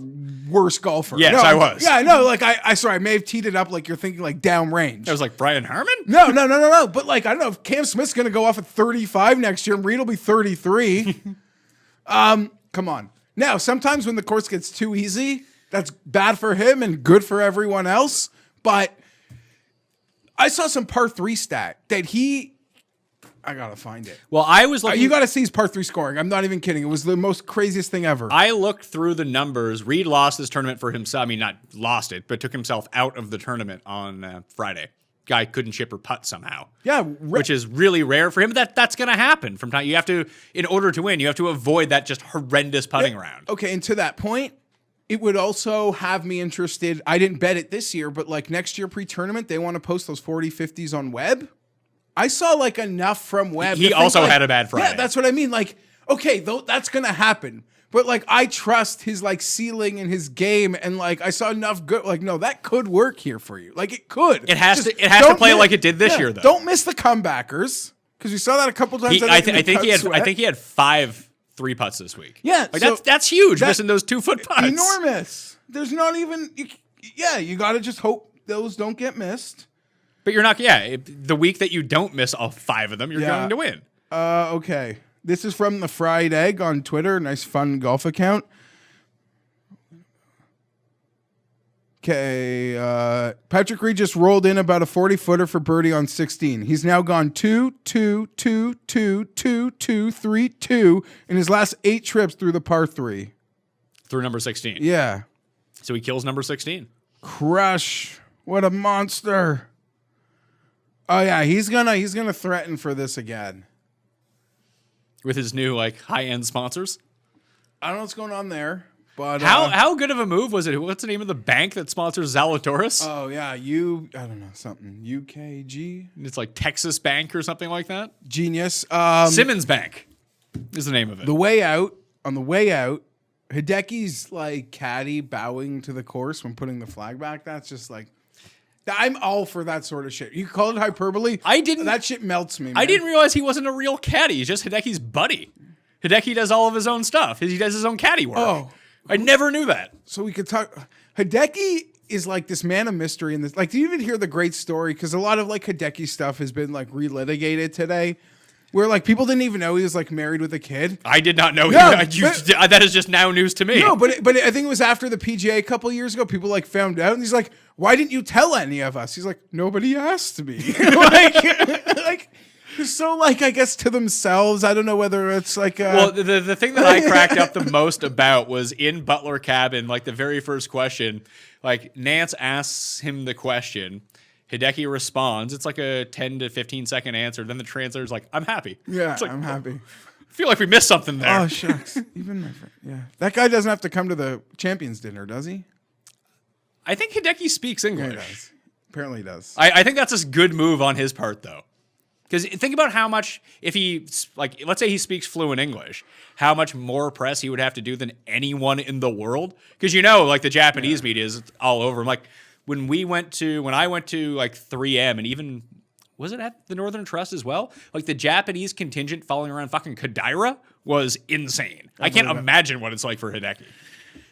Speaker 4: worse golfer.
Speaker 3: Yes,
Speaker 4: No,
Speaker 3: I was.
Speaker 4: Yeah, no, like I may have teed it up like you're thinking like downrange.
Speaker 3: I was like Brian Harmon?
Speaker 4: No. But like I don't know if Cam Smith's gonna go off at 35 next year and Reed will be 33. Come on. Now, sometimes when the course gets too easy, that's bad for him and good for everyone else. But I saw some par 3 stat that I gotta find it.
Speaker 3: Well, I was looking.
Speaker 4: You gotta see his par 3 scoring. I'm not even kidding. It was the most craziest thing ever.
Speaker 3: I looked through the numbers. Reed lost this tournament for himself. I mean, not lost it, but took himself out of the tournament on Friday. Guy couldn't chip or putt somehow.
Speaker 4: Yeah,
Speaker 3: which is really rare for him. But that's going to happen from time. You have to, in order to win, you have to avoid that just horrendous putting round.
Speaker 4: Okay, and to that point, it would also have me interested. I didn't bet it this year, but like next year pre-tournament, they want to post those 40-50s on Webb. I saw like enough from Webb.
Speaker 3: He also had a bad Friday.
Speaker 4: Yeah, that's what I mean. Like, okay, that's gonna happen. But like, I trust his like ceiling and his game, and like, I saw enough good. Like, no, that could work here for you. Like, it could.
Speaker 3: It has
Speaker 4: Just
Speaker 3: to. It has to
Speaker 4: don't
Speaker 3: play
Speaker 4: miss-
Speaker 3: like it did this year, though.
Speaker 4: Don't miss the comebackers because we saw that a couple times.
Speaker 3: I think he had 5 3 putts this week.
Speaker 4: Yeah,
Speaker 3: like
Speaker 4: so
Speaker 3: that's huge. Missing those 2-foot putts.
Speaker 4: enormous. There's not even. You got to just hope those don't get missed.
Speaker 3: But you're not. Yeah, the week that you don't miss all 5 of them, you're going to win.
Speaker 4: Okay. This is from the Fried Egg on Twitter. Nice, fun golf account. Okay, Patrick Reed just rolled in about a 40-footer for birdie on 16. He's now gone 2, 2, 2, 2, 2, 2, 3, 2 in his last 8 trips through the par 3.
Speaker 3: Through number 16.
Speaker 4: Yeah.
Speaker 3: So he kills number 16.
Speaker 4: Crush. What a monster. Oh yeah, he's gonna threaten for this again.
Speaker 3: With his new like high-end sponsors.
Speaker 4: I don't know what's going on there. But
Speaker 3: how good of a move was it? What's the name of the bank that sponsors Zalatoris?
Speaker 4: Oh yeah, I don't know, something UKG.
Speaker 3: It's like Texas Bank or something like that.
Speaker 4: Genius.
Speaker 3: Simmons Bank is the name of it.
Speaker 4: On the way out, Hideki's like caddy bowing to the course when putting the flag back. That's just like, I'm all for that sort of shit. You call it hyperbole?
Speaker 3: I didn't.
Speaker 4: That shit melts me, man.
Speaker 3: I didn't realize he wasn't a real caddy. He's just Hideki's buddy. Hideki does all of his own stuff. He does his own caddy work.
Speaker 4: Oh.
Speaker 3: I never knew that.
Speaker 4: So we could talk. Hideki is like this man of mystery in this. Like, do you even hear the great story? Because a lot of like Hideki stuff has been like relitigated today, where like people didn't even know he was like married with a kid.
Speaker 3: I did not know.
Speaker 4: No,
Speaker 3: that is just now news to me.
Speaker 4: No, but I think it was after the PGA a couple years ago. People like found out, and he's like, "Why didn't you tell any of us?" He's like, "Nobody asked me." like. So, like, I guess to themselves, I don't know whether it's like...
Speaker 3: Well, the thing that I cracked up the most about was in Butler Cabin, like the very first question, like Nance asks him the question, Hideki responds. It's like a 10 to 15 second answer. Then the translator's like, I'm happy.
Speaker 4: Yeah,
Speaker 3: it's like,
Speaker 4: I'm happy.
Speaker 3: I feel like we missed something there.
Speaker 4: Oh, shucks. Even my friend. Yeah. That guy doesn't have to come to the champions dinner, does he?
Speaker 3: I think Hideki speaks English.
Speaker 4: Yeah, he does. Apparently he does.
Speaker 3: I think that's a good move on his part, though. Because think about how much, if he, like, let's say he speaks fluent English, how much more press he would have to do than anyone in the world. Because like the Japanese media is all over him. Like when I went to like 3M and even, was it at the Northern Trust as well? Like the Japanese contingent following around fucking Kodaira was insane. I can't imagine what it's like for Hideki.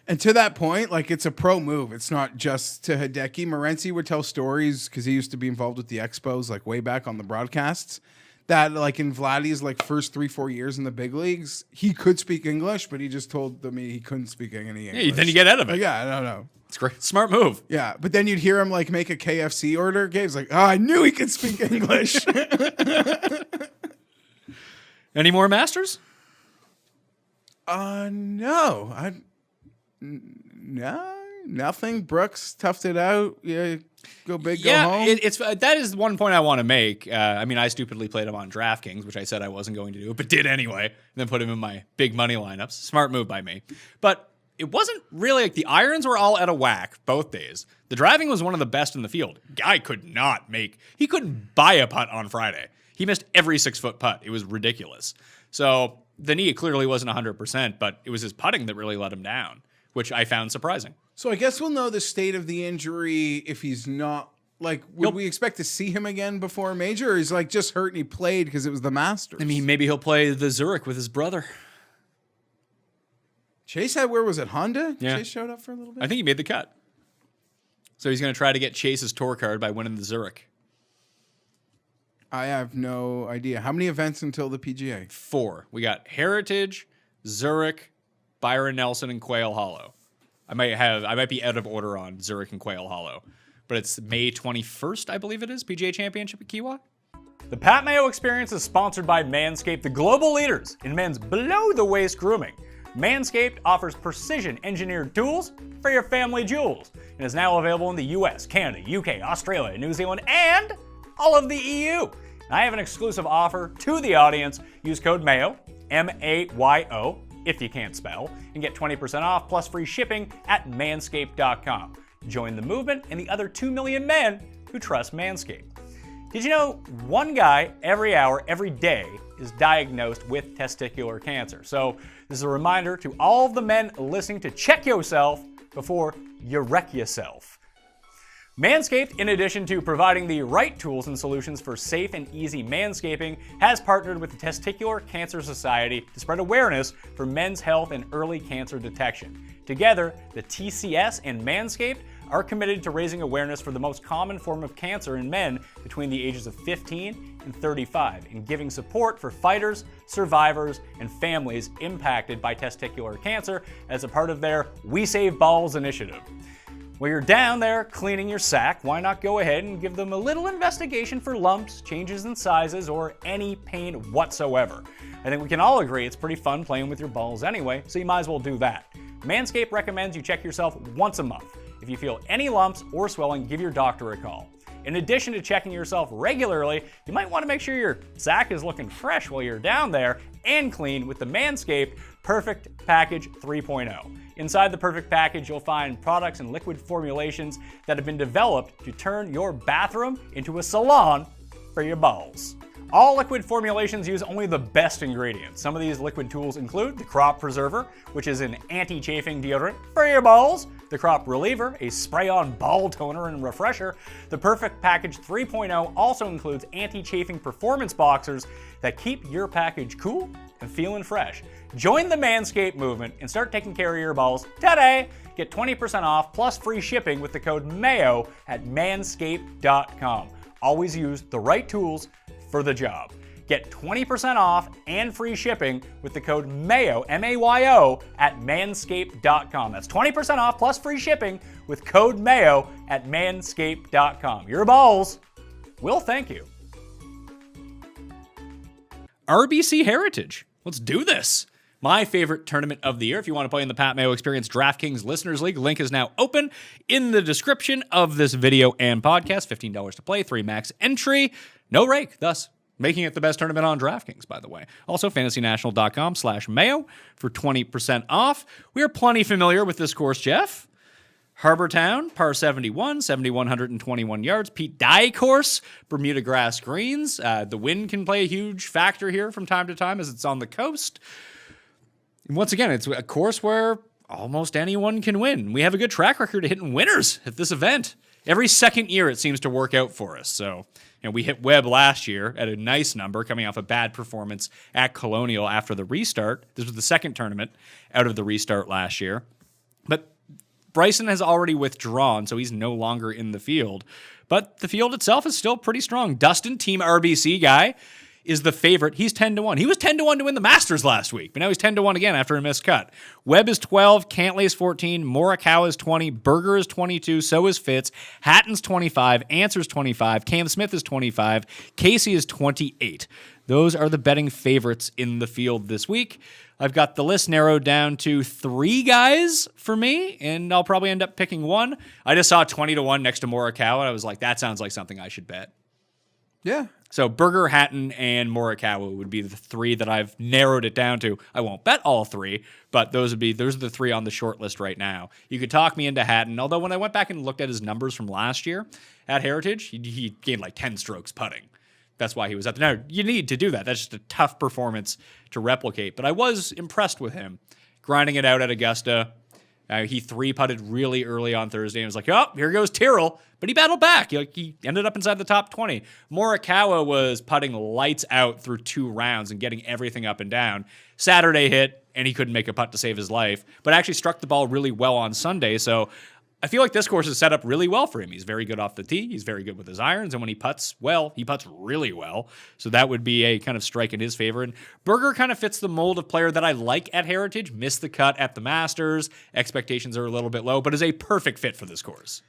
Speaker 4: And to that point, like it's a pro move. It's not just to Hideki. Morency would tell stories because he used to be involved with the Expos, like way back on the broadcasts. That like in Vladdy's like first 3-4 years in the big leagues, he could speak English, but he just told me he couldn't speak any English.
Speaker 3: Yeah, then you get out of it.
Speaker 4: Like, yeah, I don't know.
Speaker 3: It's great, smart move.
Speaker 4: Yeah, but then you'd hear him like make a KFC order. Gabe's like, I knew he could speak English.
Speaker 3: Any more Masters?
Speaker 4: No. No, nothing. Brooks toughed it out. Yeah, go big, go home.
Speaker 3: It's that is one point I want to make. I mean, I stupidly played him on DraftKings, which I said I wasn't going to do, but did anyway, and then put him in my big money lineups. Smart move by me. But it wasn't really like the irons were all out of whack both days. The driving was one of the best in the field. Guy he couldn't buy a putt on Friday. He missed every 6-foot putt. It was ridiculous. So the knee clearly wasn't 100%, but it was his putting that really let him down, which I found surprising.
Speaker 4: So I guess we'll know the state of the injury if he's not, like, would we expect to see him again before a major, or he's like just hurt and he played because it was the Masters?
Speaker 3: I mean, maybe he'll play the Zurich with his brother.
Speaker 4: Chase had, where was it, Honda?
Speaker 3: Yeah.
Speaker 4: Chase showed up for a little bit?
Speaker 3: I think he made the cut. So he's going to try to get Chase's tour card by winning the Zurich.
Speaker 4: I have no idea. How many events until the PGA?
Speaker 3: 4. We got Heritage, Zurich, Byron Nelson, and Quail Hollow. I might be out of order on Zurich and Quail Hollow, but it's May 21st, I believe it is, PGA Championship at Kiawah. The Pat Mayo Experience is sponsored by Manscaped, the global leaders in men's below-the-waist grooming. Manscaped offers precision-engineered tools for your family jewels and is now available in the US, Canada, UK, Australia, New Zealand, and all of the EU. And I have an exclusive offer to the audience. Use code MAYO, M-A-Y-O, if you can't spell, and get 20% off plus free shipping at manscaped.com. Join the movement and the other 2 million men who trust Manscaped. Did you know one guy every hour, every day is diagnosed with testicular cancer? So this is a reminder to all of the men listening to check yourself before you wreck yourself. Manscaped, in addition to providing the right tools and solutions for safe and easy manscaping, has partnered with the Testicular Cancer Society to spread awareness for men's health and early cancer detection. Together, the TCS and Manscaped are committed to raising awareness for the most common form of cancer in men between the ages of 15 and 35, and giving support for fighters, survivors, and families impacted by testicular cancer as a part of their We Save Balls initiative. While you're down there cleaning your sack, why not go ahead and give them a little investigation for lumps, changes in sizes, or any pain whatsoever. I think we can all agree it's pretty fun playing with your balls anyway, so you might as well do that. Manscaped recommends you check yourself once a month. If you feel any lumps or swelling, give your doctor a call. In addition to checking yourself regularly, you might want to make sure your sack is looking fresh while you're down there and clean with the Manscaped Perfect Package 3.0. Inside the Perfect Package, you'll find products and liquid formulations that have been developed to turn your bathroom into a salon for your balls. All liquid formulations use only the best ingredients. Some of these liquid tools include the Crop Preserver, which is an anti-chafing deodorant for your balls, the Crop Reliever, a spray-on ball toner and refresher. The Perfect Package 3.0 also includes anti-chafing performance boxers that keep your package cool and feeling fresh. Join the Manscaped movement and start taking care of your balls today. Get 20% off plus free shipping with the code MAYO at manscaped.com. Always use the right tools for the job. Get 20% off and free shipping with the code MAYO, M-A-Y-O, at manscaped.com. That's 20% off plus free shipping with code MAYO at manscaped.com. Your balls will thank you. RBC Heritage. Let's do this. My favorite tournament of the year. If you want to play in the Pat Mayo Experience DraftKings Listeners League, link is now open in the description of this video and podcast. $15 to play, 3 max entry. No rake, thus making it the best tournament on DraftKings, by the way. Also, fantasynational.com/Mayo for 20% off. We are plenty familiar with this course, Jeff. Harbour Town, par 71, 7,121 yards. Pete Dye course, Bermuda grass greens. The wind can play a huge factor here from time to time as it's on the coast. And once again, it's a course where almost anyone can win. We have a good track record of hitting winners at this event. Every second year, it seems to work out for us. So, we hit Webb last year at a nice number, coming off a bad performance at Colonial after the restart. This was the second tournament out of the restart last year. But Bryson has already withdrawn, so he's no longer in the field. But the field itself is still pretty strong. Dustin, Team RBC guy, is the favorite. He's 10-1. He was 10-1 to win the Masters last week, but now he's 10-1 again after a missed cut. Webb is 12, Cantley is 14, Morikawa is 20, Berger is 22, so is Fitz, Hatton's 25, Answer's 25, Cam Smith is 25, Casey is 28. Those are the betting favorites in the field this week. I've got the list narrowed down to 3 guys for me, and I'll probably end up picking one. I just saw 20-1 next to Morikawa, and I was like, that sounds like something I should bet.
Speaker 4: Yeah.
Speaker 3: So Berger, Hatton, and Morikawa would be the 3 that I've narrowed it down to. I won't bet all 3, but those are the 3 on the short list right now. You could talk me into Hatton, although when I went back and looked at his numbers from last year at Heritage, he gained like 10 strokes putting. That's why he was up there. Now, you need to do that. That's just a tough performance to replicate. But I was impressed with him, grinding it out at Augusta. He 3-putted really early on Thursday and was like, oh, here goes Tyrrell. But he battled back. He ended up inside the top 20. Morikawa was putting lights out through 2 rounds and getting everything up and down. Saturday hit, and he couldn't make a putt to save his life, but actually struck the ball really well on Sunday. So I feel like this course is set up really well for him. He's very good off the tee. He's very good with his irons. And when he putts well, he putts really well. So that would be a kind of strike in his favor. And Berger kind of fits the mold of player that I like at Heritage. Missed the cut at the Masters. Expectations are a little bit low, but is a perfect fit for this course.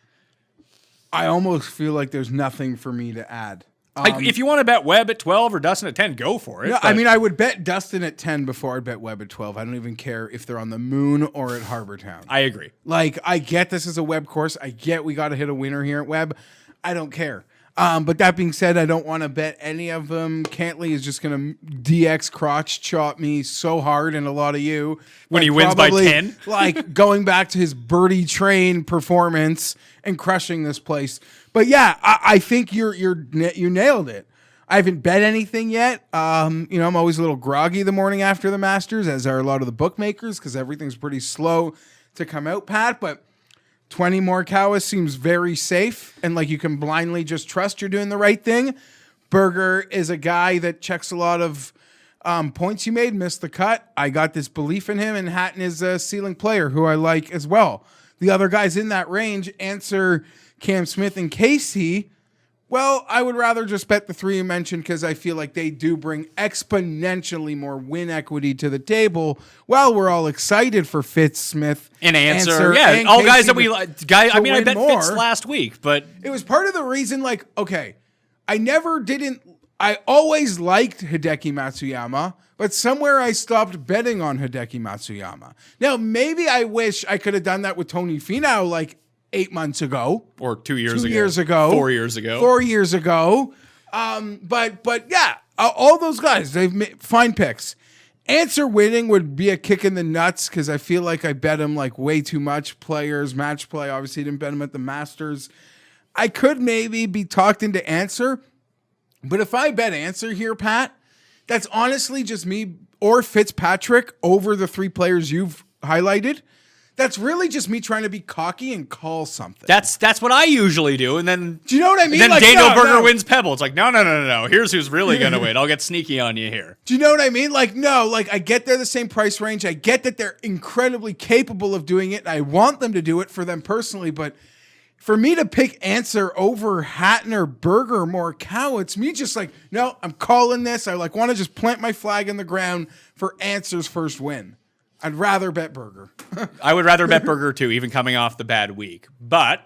Speaker 4: I almost feel like there's nothing for me to add.
Speaker 3: If you want to bet Webb at 12 or Dustin at 10, go for it.
Speaker 4: No, I mean, I would bet Dustin at 10 before I'd bet Webb at 12. I don't even care if they're on the moon or at Harbour Town.
Speaker 3: I agree.
Speaker 4: Like, I get this is a Webb course. I get we got to hit a winner here at Webb. I don't care. But that being said, I don't want to bet any of them. Cantley is just going to DX crotch chop me so hard, and a lot of you.
Speaker 3: When he wins by 10?
Speaker 4: Like, going back to his birdie train performance and crushing this place. But yeah, I think you nailed it. I haven't bet anything yet. I'm always a little groggy the morning after the Masters, as are a lot of the bookmakers, because everything's pretty slow to come out, Pat. But 20 Morikawa seems very safe, and like you can blindly just trust you're doing the right thing. Berger is a guy that checks a lot of points he made, missed the cut. I got this belief in him, and Hatton is a ceiling player who I like as well. The other guys in that range answer Cam Smith and Casey. Well, I would rather just bet the three you mentioned because I feel like they do bring exponentially more win equity to the table. While we're all excited for Fitz, Smith,
Speaker 3: An answer. Yeah,
Speaker 4: and
Speaker 3: all
Speaker 4: Casey
Speaker 3: guys that we like. I mean, I bet
Speaker 4: more.
Speaker 3: Fitz last week, but
Speaker 4: It was part of the reason, like, okay, I always liked Hideki Matsuyama, but somewhere I stopped betting on Hideki Matsuyama. Now, maybe I wish I could have done that with Tony Finau like 8 months ago.
Speaker 3: or 2 years ago.
Speaker 4: 2 years ago.
Speaker 3: 4 years ago.
Speaker 4: 4 years ago. But yeah, all those guys, they've made fine picks. Answer winning would be a kick in the nuts because I feel like I bet him like way too much players, match play. Obviously, didn't bet him at the Masters. I could maybe be talked into Answer, but if I bet Answer here, Pat, that's honestly just me or Fitzpatrick over the three players you've highlighted. That's really just me trying to be cocky and call something.
Speaker 3: That's what I usually do, and then
Speaker 4: Do you know what I mean?
Speaker 3: then
Speaker 4: Like,
Speaker 3: Daniel
Speaker 4: no,
Speaker 3: Berger
Speaker 4: no.
Speaker 3: wins Pebble. It's like no. Here's who's really gonna win. I'll get sneaky on you here.
Speaker 4: Do you know what I mean? Like, no, like I get they're the same price range. I get that they're incredibly capable of doing it. And I want them to do it for them personally. But for me to pick Answer over Hatton or Berger or Morikawa, it's me just like, no, I'm calling this. I like want to just plant my flag in the ground for Answer's first win. I'd rather bet Berger.
Speaker 3: I would rather bet Berger too, even coming off the bad week. But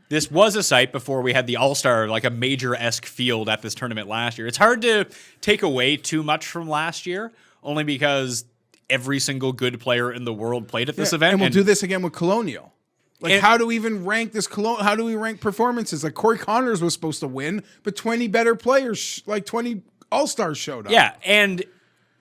Speaker 3: this was a site before we had the All-Star, like a major-esque field at this tournament last year. It's hard to take away too much from last year, only because every single good player in the world played at this event.
Speaker 4: And we'll do this again with Colonial. Like,
Speaker 3: And-
Speaker 4: how do we even rank this? How do we rank performances? Like, Corey Connors was supposed to win, but 20 better players, like 20 All-Stars showed up.
Speaker 3: Yeah, and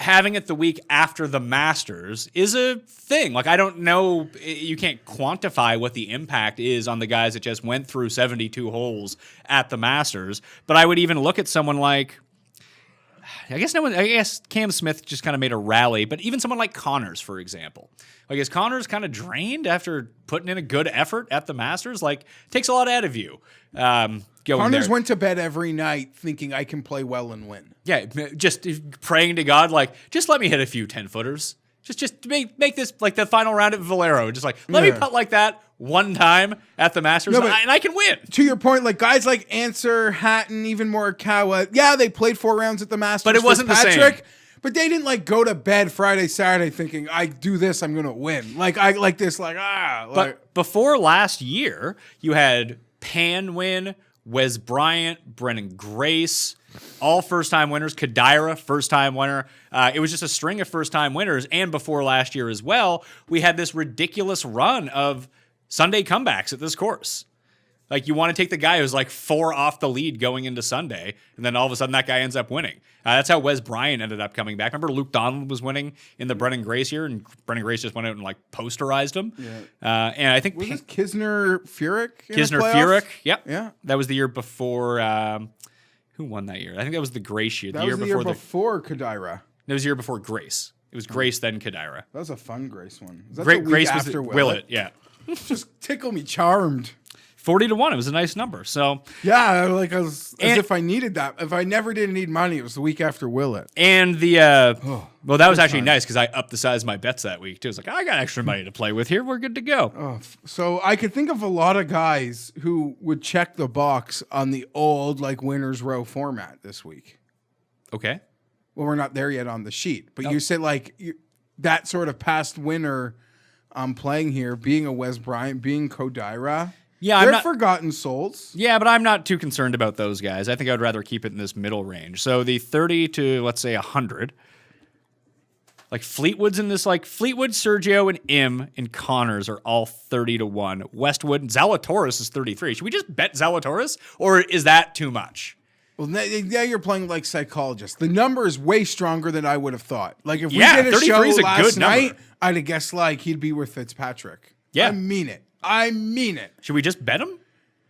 Speaker 3: having it the week after the Masters is a thing. Like, I don't know, you can't quantify what the impact is on the guys that just went through 72 holes at the Masters. But I would even look at someone like, I guess Cam Smith just kind of made a rally, but even someone like Connors, for example. Like, is Connors kind of drained after putting in a good effort at the Masters? Like, takes a lot out of you.
Speaker 4: Connors went to bed every night thinking I can play well and win.
Speaker 3: Yeah, just praying to God, like, just let me hit a few 10-footers. Just make this like the final round at Valero. Just like, let me putt like that one time at the Masters,
Speaker 4: No, but
Speaker 3: and I can win.
Speaker 4: To your point, like guys like Answer, Hatton, even Morikawa, yeah, they played 4 rounds at the Masters.
Speaker 3: But it wasn't the same.
Speaker 4: Fitzpatrick, but they didn't like go to bed Friday, Saturday thinking I do this, I'm gonna win. Like I like this, like
Speaker 3: But before last year, you had Pan win, Wes Bryant, Brennan Grace, all first-time winners. Kadira, first-time winner. It was just a string of first-time winners. And before last year as well, we had this ridiculous run of Sunday comebacks at this course. Like, you want to take the guy who's like 4 off the lead going into Sunday, and then all of a sudden that guy ends up winning. That's how Wes Bryant ended up coming back. Remember Luke Donald was winning in the Brennan Grace year, and Brennan Grace just went out and like posterized him. Yeah. And I think
Speaker 4: was this Kisner Furyk?
Speaker 3: Kisner Furyk. Yep.
Speaker 4: Yeah.
Speaker 3: That was the year before. Who won that year? I think that was the Grace year.
Speaker 4: That was the year before Kadira.
Speaker 3: It was the year before Grace. It was Grace, then Kadira.
Speaker 4: That was a fun Grace one. Was that
Speaker 3: Great
Speaker 4: the week
Speaker 3: Grace was
Speaker 4: after
Speaker 3: Willett. Yeah.
Speaker 4: Just tickle me charmed.
Speaker 3: 40-1. It was a nice number. So
Speaker 4: yeah, like as if I needed that. If I never did need money, it was the week after Willett.
Speaker 3: And the well, that was actually nice because I upped the size of my bets that week too. It's like I got extra money to play with here. We're good to go.
Speaker 4: Oh, so I could think of a lot of guys who would check the box on the old like winners row format this week.
Speaker 3: Okay.
Speaker 4: Well, we're not there yet on the sheet, but you said like that sort of past winner I'm playing here, being a Wes Bryant, being Kodira.
Speaker 3: Yeah,
Speaker 4: they're
Speaker 3: I'm not
Speaker 4: forgotten souls.
Speaker 3: Yeah, but I'm not too concerned about those guys. I think I would rather keep it in this middle range. So the 30 to let's say 100. Like Fleetwood's in this, like Fleetwood, Sergio, and Im and Connors are all 30-1. Westwood, Zalatoris is 33. Should we just bet Zalatoris, or is that too much?
Speaker 4: Well, now you're playing like psychologists. The number is way stronger than I would have thought. Like if we
Speaker 3: Yeah,
Speaker 4: did a show
Speaker 3: 33 is a
Speaker 4: last
Speaker 3: good number.
Speaker 4: night, I'd have guessed like he'd be with Fitzpatrick.
Speaker 3: Yeah.
Speaker 4: I mean it. I mean it.
Speaker 3: Should we just bet him?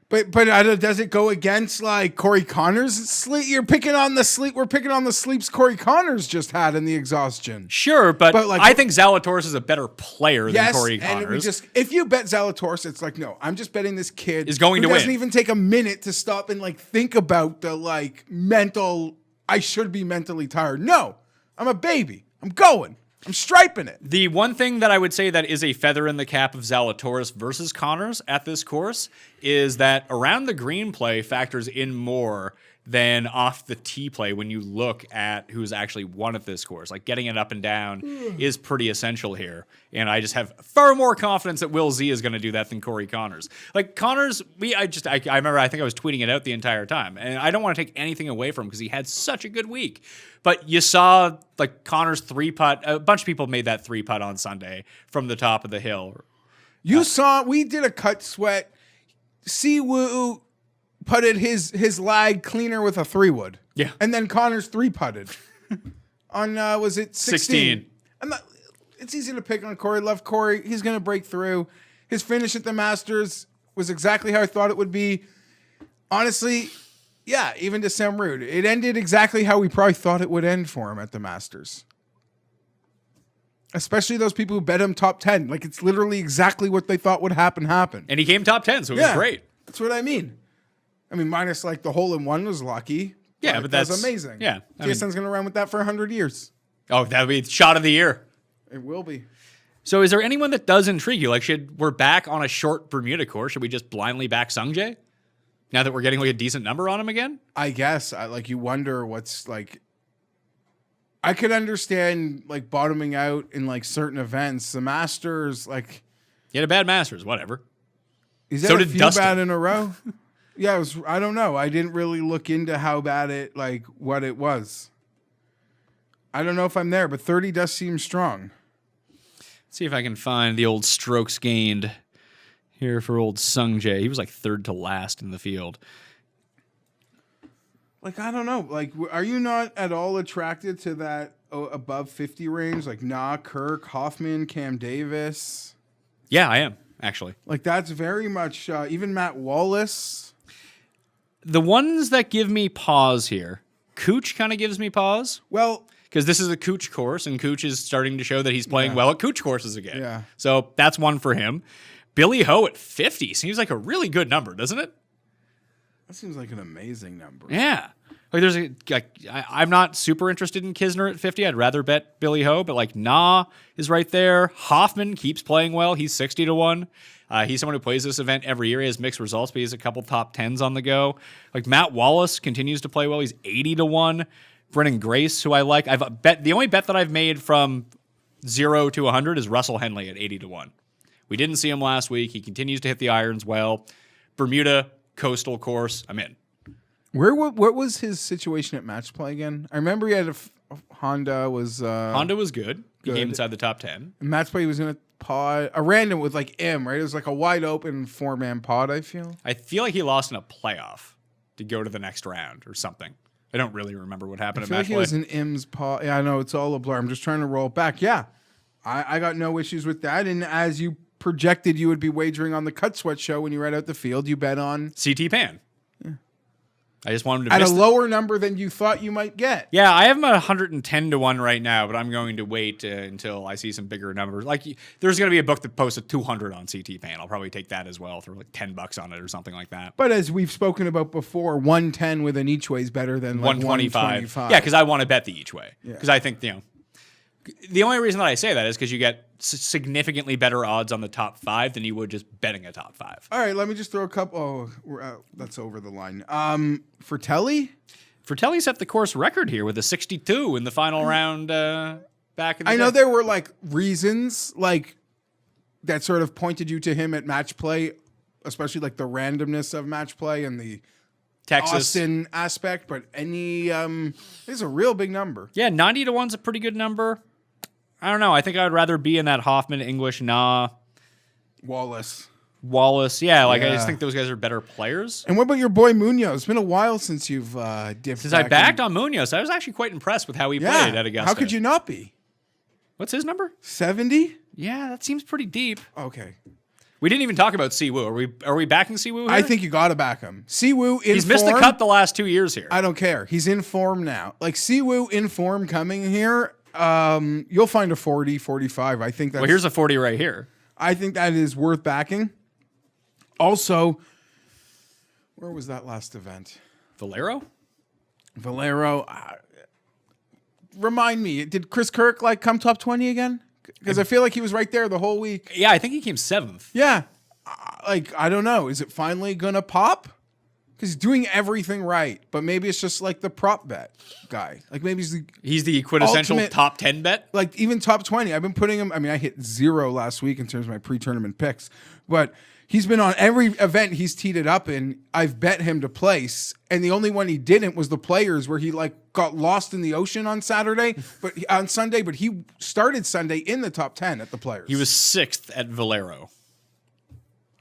Speaker 4: But does it go against like Corey Connors' sleep? You're picking on the sleep. We're picking on the sleeps Corey Connors just had in the exhaustion.
Speaker 3: Sure, but
Speaker 4: like,
Speaker 3: I think Zalatoris is a better player than Corey
Speaker 4: and
Speaker 3: Connors.
Speaker 4: if you bet Zalatoris, it's like no, I'm just betting this kid
Speaker 3: is going
Speaker 4: who
Speaker 3: to
Speaker 4: doesn't
Speaker 3: win.
Speaker 4: even take a minute to stop and like think about the like mental. I should be mentally tired. No, I'm a baby. I'm going. I'm striping it.
Speaker 3: The one thing that I would say that is a feather in the cap of Zalatoris versus Connors at this course is that around the green play factors in more than off the tee play when you look at who's actually won at this course. Like getting it up and down is pretty essential here. And I just have far more confidence that Will Z is going to do that than Corey Connors. Like Connors, I remember, I think I was tweeting it out the entire time. And I don't want to take anything away from him because he had such a good week. But you saw like Connors 3-putt. A bunch of people made that 3-putt on Sunday from the top of the hill.
Speaker 4: You saw, we did a cut sweat. Siwoo putted his lag cleaner with a 3-wood.
Speaker 3: Yeah.
Speaker 4: And then Connors 3-putted on, was it 16? It's easy to pick on Corey. Love Corey. He's going to break through. His finish at the Masters was exactly how I thought it would be. Honestly, yeah, even to sound rude, it ended exactly how we probably thought it would end for him at the Masters. Especially those people who bet him top 10. Like, it's literally exactly what they thought would happen.
Speaker 3: And he came top 10, so it was great.
Speaker 4: That's what I mean. I mean, minus like the hole-in-one was lucky.
Speaker 3: Yeah, but that's
Speaker 4: amazing.
Speaker 3: Yeah.
Speaker 4: TSN's going to run with that for 100 years.
Speaker 3: Oh, that'll be shot of the year.
Speaker 4: It will be.
Speaker 3: So is there anyone that does intrigue you? Like, we're back on a short Bermuda course. Should we just blindly back Sungjae? Now that we're getting like a decent number on him again?
Speaker 4: I guess. You wonder what's like. I could understand like bottoming out in like certain events. The Masters, like.
Speaker 3: He had a bad Masters, whatever.
Speaker 4: Is that
Speaker 3: So
Speaker 4: a
Speaker 3: did
Speaker 4: few
Speaker 3: Dustin.
Speaker 4: bad in a row? Yeah, it was. I don't know. I didn't really look into how bad it, like, what it was. I don't know if I'm there, but 30 does seem strong.
Speaker 3: Let's see if I can find the old strokes gained here for old Sungjae. He was like third to last in the field.
Speaker 4: Like, I don't know. Like, are you not at all attracted to that above 50 range? Like, Kirk, Hoffman, Cam Davis.
Speaker 3: Yeah, I am, actually.
Speaker 4: Like, that's very much, even Matt Wallace.
Speaker 3: The ones that give me pause here, Cooch kind of gives me pause.
Speaker 4: Well,
Speaker 3: because this is a Cooch course, and Cooch is starting to show that he's playing well at Cooch courses again.
Speaker 4: Yeah.
Speaker 3: So that's one for him. Billy Ho at 50 seems like a really good number, doesn't it?
Speaker 4: that seems like an amazing number.
Speaker 3: Yeah. Like I'm not super interested in Kisner at 50. I'd rather bet Billy Ho, but like is right there. Hoffman keeps playing well. He's 60 to 1. He's someone who plays this event every year. He has mixed results, but he has a couple top 10s on the go. Like Matt Wallace continues to play well. He's 80 to 1. Brennan Grace, who I like. The only bet that I've made from 0 to 100 is Russell Henley at 80 to 1. We didn't see him last week. He continues to hit the irons well. Bermuda coastal course. I'm in.
Speaker 4: What was his situation at match play again? I remember he had a Honda was
Speaker 3: good. He
Speaker 4: good.
Speaker 3: came inside the top 10.
Speaker 4: match play. He was in a pod, a random with like M, right? It was like a wide open 4-man pod. I feel
Speaker 3: like he lost in a playoff to go to the next round or something. I don't really remember what happened at match
Speaker 4: he
Speaker 3: play.
Speaker 4: was in M's pod. Yeah, I know it's all a blur. I'm just trying to roll it back. Yeah, I got no issues with that. And as you projected, you would be wagering on the Cut Sweat show when you read out the field. You bet on
Speaker 3: CT Pan. Yeah. I just wanted to
Speaker 4: at a lower number than you thought you might get.
Speaker 3: Yeah, I have him at 110 to 1 right now, but I'm going to wait until I see some bigger numbers. Like, there's going to be a book that posted 200 on CT Pan. I'll probably take that as well, throw like $10 on it or something like that.
Speaker 4: But as we've spoken about before, 110 with an each way is better than like 125.
Speaker 3: Yeah, because I want to bet the each way. Because I think, the only reason that I say that is because you get significantly better odds on the top 5 than you would just betting a top 5.
Speaker 4: All right, let me just throw a couple. Oh, that's over the line. Fratelli
Speaker 3: set the course record here with a 62 in the final round back in the day.
Speaker 4: I know there were like reasons like that sort of pointed you to him at match play, especially like the randomness of match play and the
Speaker 3: Texas
Speaker 4: Austin aspect, but it's a real big number.
Speaker 3: Yeah, 90 to 1's a pretty good number. I don't know. I think I'd rather be in that Hoffman, English,
Speaker 4: Wallace.
Speaker 3: Yeah, I just think those guys are better players.
Speaker 4: And what about your boy Munoz? It's been a while since you've dipped.
Speaker 3: Since I backed on Munoz, I was actually quite impressed with how he played at Augusta.
Speaker 4: How could you not be?
Speaker 3: What's his number?
Speaker 4: 70?
Speaker 3: Yeah, that seems pretty deep.
Speaker 4: Okay.
Speaker 3: We didn't even talk about Siwoo. Are we backing Siwoo here?
Speaker 4: I think you got to back him. Siwoo in
Speaker 3: He's
Speaker 4: form.
Speaker 3: missed the cut the last 2 years here.
Speaker 4: I don't care. He's in form now. Like Siwoo in form coming here, you'll find a 40, 45. I think that's...
Speaker 3: Well, here's a 40 right here.
Speaker 4: I think that is worth backing. Also, where was that last event?
Speaker 3: Valero?
Speaker 4: remind me, did Chris Kirk like come top 20 again? Because I feel like he was right there the whole week.
Speaker 3: Yeah, I think he came 7th.
Speaker 4: Yeah. Like, I don't know. Is it finally going to pop? Because he's doing everything right. But maybe it's just like the prop bet guy. Like maybe
Speaker 3: He's the quintessential
Speaker 4: ultimate
Speaker 3: top 10 bet.
Speaker 4: like even top 20. I've been putting him. I mean, I hit 0 last week in terms of my pre-tournament picks. But he's been on every event he's teed it up in. I've bet him to place. And the only one he didn't was the Players, where he like got lost in the ocean on Saturday, but on Sunday. But he started Sunday in the top 10 at the Players.
Speaker 3: He was 6th at Valero.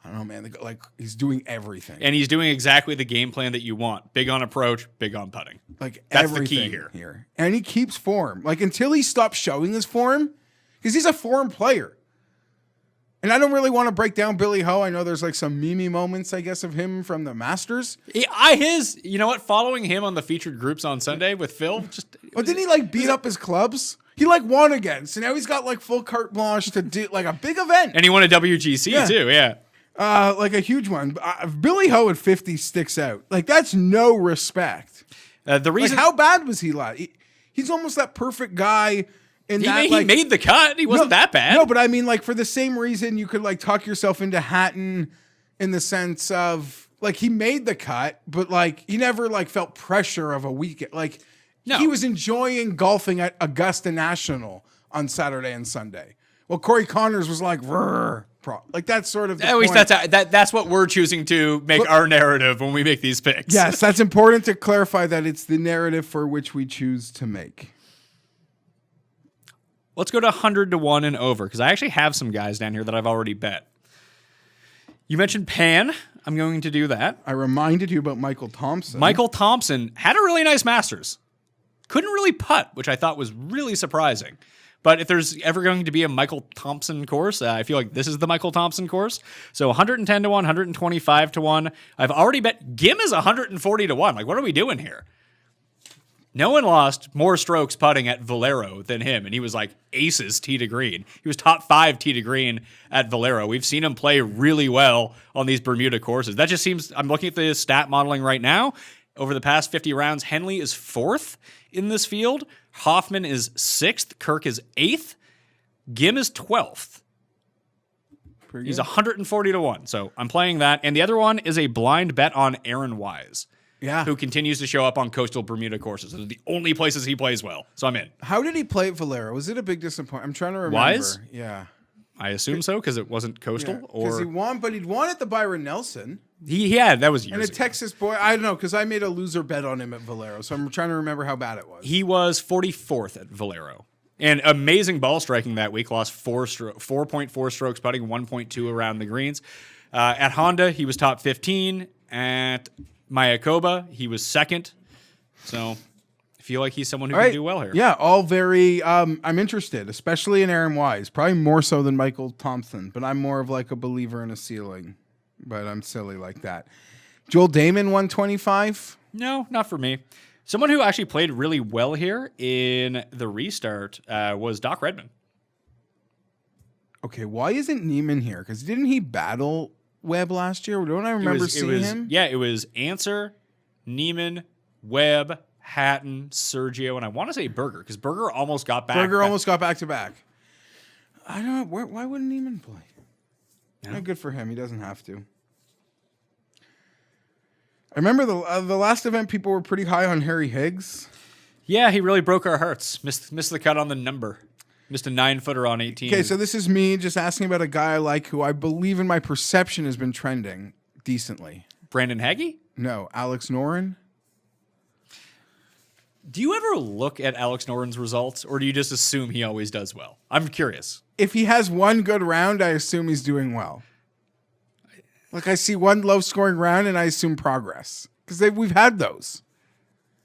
Speaker 4: I don't know, man. Like he's doing everything.
Speaker 3: And he's doing exactly the game plan that you want. Big on approach, big on putting.
Speaker 4: Like
Speaker 3: that's
Speaker 4: everything
Speaker 3: the key here.
Speaker 4: And he keeps form. Like until he stops showing his form, because he's a form player. And I don't really want to break down Billy Ho. I know there's like some meme moments, I guess, of him from the Masters.
Speaker 3: You know what? Following him on the featured groups on Sunday with Phil,
Speaker 4: But didn't he like beat up his clubs? He like won again. So now he's got like full carte blanche to do like a big event.
Speaker 3: And he won a WGC too, yeah.
Speaker 4: Like a huge one. Billy Ho at 50 sticks out. Like that's no respect.
Speaker 3: The reason
Speaker 4: Like, how bad was he last? He's almost that perfect guy. He
Speaker 3: made the cut. He wasn't that bad.
Speaker 4: No, but I mean, like for the same reason, you could like talk yourself into Hatton, in the sense of like he made the cut, but like he never like felt pressure of a weekend. Like he was enjoying golfing at Augusta National on Saturday and Sunday. Well, Corey Connors was like, like that's sort of.
Speaker 3: At least that's what we're choosing to make our narrative when we make these picks.
Speaker 4: Yes, that's important to clarify that it's the narrative for which we choose to make.
Speaker 3: Let's go to 100 to 1 and over, because I actually have some guys down here that I've already bet. You mentioned Pan. I'm going to do that.
Speaker 4: I reminded you about Michael Thompson.
Speaker 3: Michael Thompson had a really nice Masters. Couldn't really putt, which I thought was really surprising. But if there's ever going to be a Michael Thompson course, I feel like this is the Michael Thompson course. So 110 to 1, 125 to 1. I've already bet Gim is 140 to 1. Like, what are we doing here? No one lost more strokes putting at Valero than him, and he was like aces tee to green. He was top 5 tee to green at Valero. We've seen him play really well on these Bermuda courses. That just seems, I'm looking at the stat modeling right now. Over the past 50 rounds, Henley is 4th in this field. Hoffman is 6th. Kirk is 8th. Gim is 12th. He's 140 to 1. So I'm playing that. And the other one is a blind bet on Aaron Wise.
Speaker 4: Yeah.
Speaker 3: Who continues to show up on coastal Bermuda courses. Those are the only places he plays well. So I'm in.
Speaker 4: How did he play at Valero? Was it a big disappointment? I'm trying to remember.
Speaker 3: Wise?
Speaker 4: Yeah.
Speaker 3: I assume so, because it wasn't coastal.
Speaker 4: Because he won, but he'd won at the Byron Nelson.
Speaker 3: That was years
Speaker 4: And a
Speaker 3: ago.
Speaker 4: Texas boy, I don't know, because I made a loser bet on him at Valero, so I'm trying to remember how bad it was.
Speaker 3: He was 44th at Valero. And amazing ball striking that week. Lost 4.4 strokes putting, 1.2 around the greens. At Honda, he was top 15. At Mayakoba, he was 2nd. So I feel like he's someone who can do well here.
Speaker 4: Yeah, all very, I'm interested, especially in Aaron Wise. Probably more so than Michael Thompson, but I'm more of like a believer in a ceiling. But I'm silly like that. Joel Damon, 125?
Speaker 3: No, not for me. Someone who actually played really well here in the restart was Doc Redman.
Speaker 4: Okay, why isn't Neiman here? Because didn't he battle Webb last year? Don't I remember seeing him?
Speaker 3: Yeah, it was Answer, Neiman, Webb, Hatton, Sergio, and I want to say Berger, because Berger almost got back.
Speaker 4: Almost got back-to-back. I don't know. Why wouldn't Neiman play? Yeah, good for him. He doesn't have to. I remember the last event, people were pretty high on Harry Higgs.
Speaker 3: Yeah, he really broke our hearts. Missed the cut on the number. Missed a 9-footer on 18.
Speaker 4: Okay, so this is me just asking about a guy I like who I believe in my perception has been trending decently.
Speaker 3: Brandon Hagee?
Speaker 4: No, Alex Noren.
Speaker 3: Do you ever look at Alex Noren's results, or do you just assume he always does well? I'm curious.
Speaker 4: If he has one good round, I assume he's doing well. Like I see one low-scoring round, and I assume progress. Because we've had those.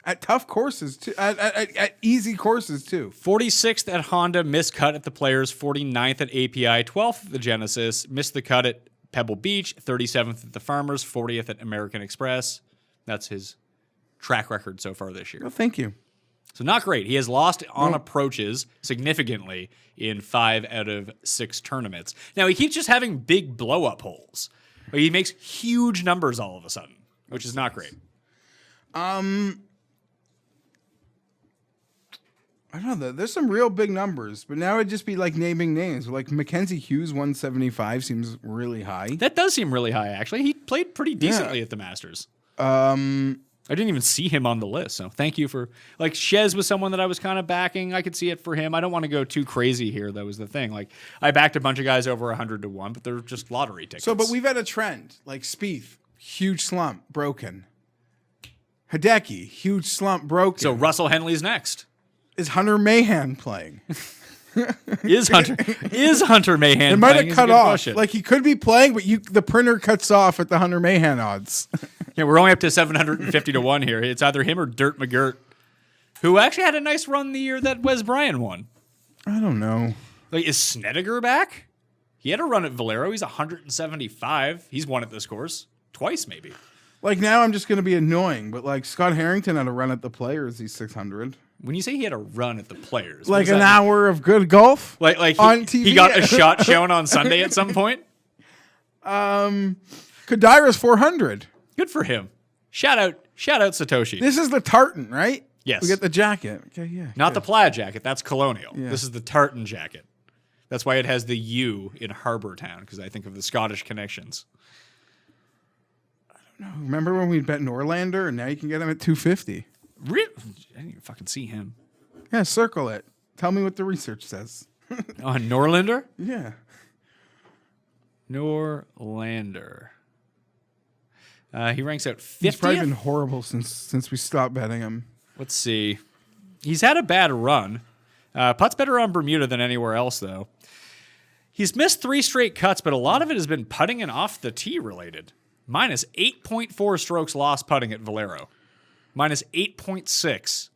Speaker 4: At tough courses, too. At easy courses, too.
Speaker 3: 46th at Honda, missed cut at the Players. 49th at API, 12th at the Genesis. Missed the cut at Pebble Beach. 37th at the Farmers. 40th at American Express. That's his track record so far this year.
Speaker 4: Well, thank you.
Speaker 3: So not great. He has lost on approaches significantly in 5 out of 6 tournaments. Now, he keeps just having big blow-up holes. He makes huge numbers all of a sudden, which is not great.
Speaker 4: I don't know. There's some real big numbers, but now it'd just be like naming names. Like Mackenzie Hughes, 175 seems really high.
Speaker 3: That does seem really high, actually. He played pretty decently at the Masters. I didn't even see him on the list, so thank you for... Like, Shez was someone that I was kind of backing. I could see it for him. I don't want to go too crazy here, though, is the thing. Like, I backed a bunch of guys over 100 to 1, but they're just lottery tickets.
Speaker 4: So, but we've had a trend. Like, Spieth, huge slump, broken. Hideki, huge slump, broken.
Speaker 3: So Russell Henley's next.
Speaker 4: Is Hunter Mahan playing?
Speaker 3: Is Hunter Mahan
Speaker 4: It might
Speaker 3: playing?
Speaker 4: have cut off. Like, he could be playing, but the printer cuts off at the Hunter Mahan odds.
Speaker 3: Yeah, we're only up to 750 to 1 here. It's either him or Dirt McGirt, who actually had a nice run the year that Wes Bryan won.
Speaker 4: I don't know.
Speaker 3: Like, is Snedeker back? He had a run at Valero. He's 175. He's won at this course twice, maybe.
Speaker 4: Like, now I'm just going to be annoying, but like Scott Harrington had a run at the Players. He's 600.
Speaker 3: When you say he had a run at the Players,
Speaker 4: like an hour of good golf,
Speaker 3: like
Speaker 4: on TV.
Speaker 3: He got a shot shown on Sunday at some point.
Speaker 4: Kadira's 400.
Speaker 3: Good for him. Shout out Satoshi.
Speaker 4: This is the tartan, right?
Speaker 3: Yes.
Speaker 4: We get the jacket. Okay, yeah.
Speaker 3: Not the plaid jacket. That's colonial.
Speaker 4: Yeah.
Speaker 3: This is the tartan jacket. That's why it has the U in Harbour Town, because I think of the Scottish connections.
Speaker 4: I don't know. Remember when we bet Norlander, and now you can get him at 250?
Speaker 3: Really? I didn't even fucking see him.
Speaker 4: Yeah, circle it. Tell me what the research says.
Speaker 3: On Norlander?
Speaker 4: Yeah.
Speaker 3: Norlander. He ranks out 50th.
Speaker 4: He's probably been horrible since we stopped betting him.
Speaker 3: Let's see. He's had a bad run. Putt's better on Bermuda than anywhere else, though. He's missed 3 straight cuts, but a lot of it has been putting and off the tee related. Minus 8.4 strokes lost putting at Valero. Minus 8.6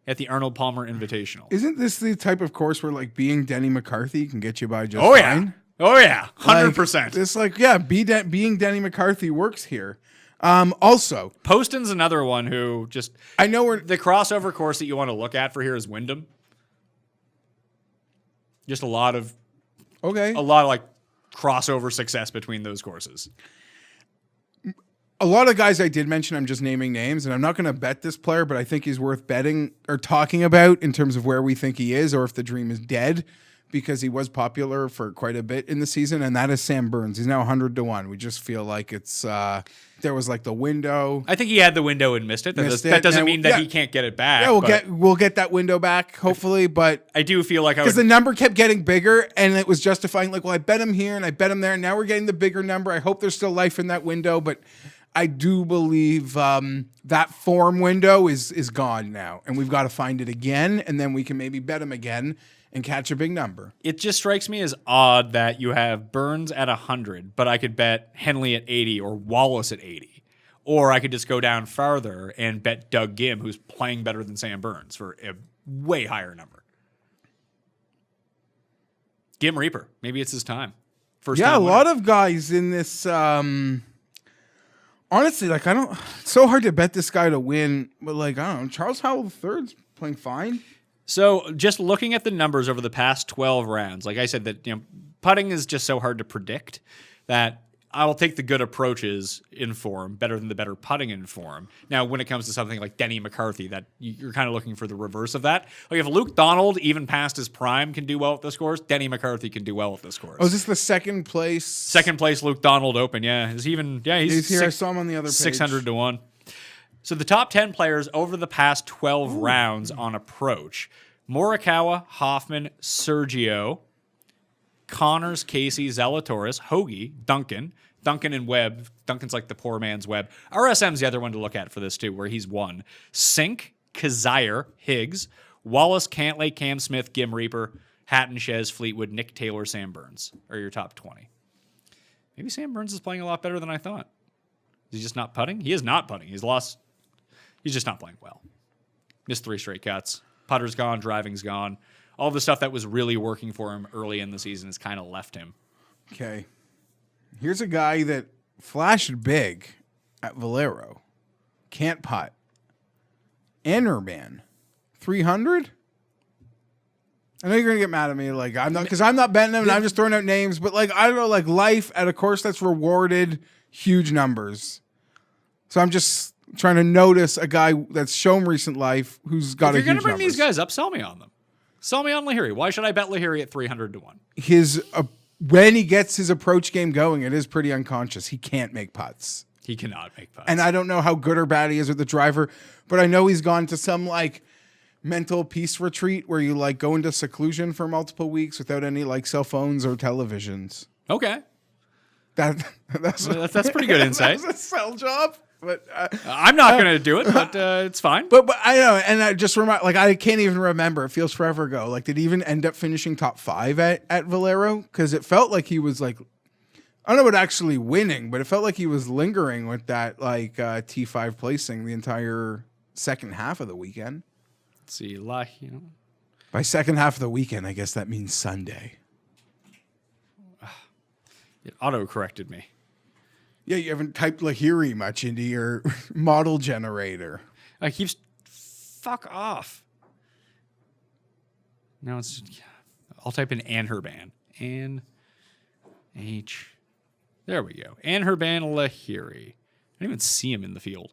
Speaker 3: at the Arnold Palmer Invitational.
Speaker 4: Isn't this the type of course where like being Denny McCarthy can get you by just
Speaker 3: Yeah.
Speaker 4: fine?
Speaker 3: Oh, yeah. 100%.
Speaker 4: Like, it's like, yeah, being Denny McCarthy works here. Also,
Speaker 3: Poston's another one who just...
Speaker 4: I know we're...
Speaker 3: The crossover course that you want to look at for here is Wyndham. Just a lot of like crossover success between those courses.
Speaker 4: A lot of guys I did mention, I'm just naming names, and I'm not going to bet this player, but I think he's worth betting or talking about in terms of where we think he is or if the dream is dead, because he was popular for quite a bit in the season, and that is Sam Burns. He's now 100 to 1. We just feel like it's there was like the window.
Speaker 3: I think he had the window and missed it. That doesn't mean that he can't get it back.
Speaker 4: Yeah, we'll get that window back hopefully, but
Speaker 3: I do feel like
Speaker 4: because the number kept getting bigger, and it was justifying like, well, I bet him here and I bet him there, and now we're getting the bigger number. I hope there's still life in that window, but I do believe that form window is gone now, and we've got to find it again, and then we can maybe bet him again and catch a big number.
Speaker 3: It just strikes me as odd that you have Burns at 100, but I could bet Henley at 80 or Wallace at 80. Or I could just go down farther and bet Doug Gim, who's playing better than Sam Burns, for a way higher number. Gim Reaper. Maybe it's his time. First time winner.
Speaker 4: Lot of guys in this... honestly, like, it's so hard to bet this guy to win, but like, I don't know, Charles Howell III's playing fine.
Speaker 3: So just looking at the numbers over the past 12 rounds, like I said, that putting is just so hard to predict that I will take the good approaches in form better than the better putting in form. Now, when it comes to something like Denny McCarthy, that you're kind of looking for the reverse of that. Like if Luke Donald, even past his prime, can do well at this course, Denny McCarthy can do well at this course.
Speaker 4: Oh, is this the second place?
Speaker 3: Second place Luke Donald Open, yeah. He's
Speaker 4: here. I saw him on the other page.
Speaker 3: 600 to 1. So the top 10 players over the past 12 rounds on approach: Morikawa, Hoffman, Sergio, Connors, Casey, Zalatoris, Hoagie, Duncan and Webb. Duncan's like the poor man's Webb. RSM's the other one to look at for this too, where he's won. Sink, Kazire, Higgs, Wallace, Cantlay, Cam Smith, Gim Reaper, Hatton, Shez, Fleetwood, Nick Taylor, Sam Burns are your top 20. Maybe Sam Burns is playing a lot better than I thought. Is he just not putting? He is not putting. He's just not playing well. Missed 3 straight cuts. Putter's gone. Driving's gone. All the stuff that was really working for him early in the season has kind of left him.
Speaker 4: Okay. Here's a guy that flashed big at Valero. Can't putt. Ennerman. 300? I know you're going to get mad at me. Like, I'm not, because I'm not betting him and I'm just throwing out names, but like, I don't know, like life at a course that's rewarded huge numbers. So I'm just trying to notice a guy that's shown recent life who's got a huge numbers.
Speaker 3: If you're going to bring these guys up, sell me on them. Sell me on Lahiri. Why should I bet Lahiri at 300 to 1?
Speaker 4: When he gets his approach game going, it is pretty unconscious. He can't make putts.
Speaker 3: He cannot make putts.
Speaker 4: And I don't know how good or bad he is with the driver, but I know he's gone to some like mental peace retreat where you like go into seclusion for multiple weeks without any like cell phones or televisions.
Speaker 3: Okay.
Speaker 4: That's
Speaker 3: pretty good insight.
Speaker 4: That's a sell job. But
Speaker 3: I'm not going to do it, but it's fine.
Speaker 4: But I know, and I just remind, like, I can't even remember. It feels forever ago. Like, did he even end up finishing top 5 at Valero? Because it felt like he was like, I don't know about actually winning, but it felt like he was lingering with that like T5 placing the entire second half of the weekend.
Speaker 3: Let's see,
Speaker 4: By second half of the weekend, I guess that means Sunday.
Speaker 3: It auto-corrected me.
Speaker 4: Yeah, you haven't typed Lahiri much into your model generator.
Speaker 3: It keeps fuck off. Now it's. I'll type in Anherban. H. There we go. Anherban Lahiri. I didn't even see him in the field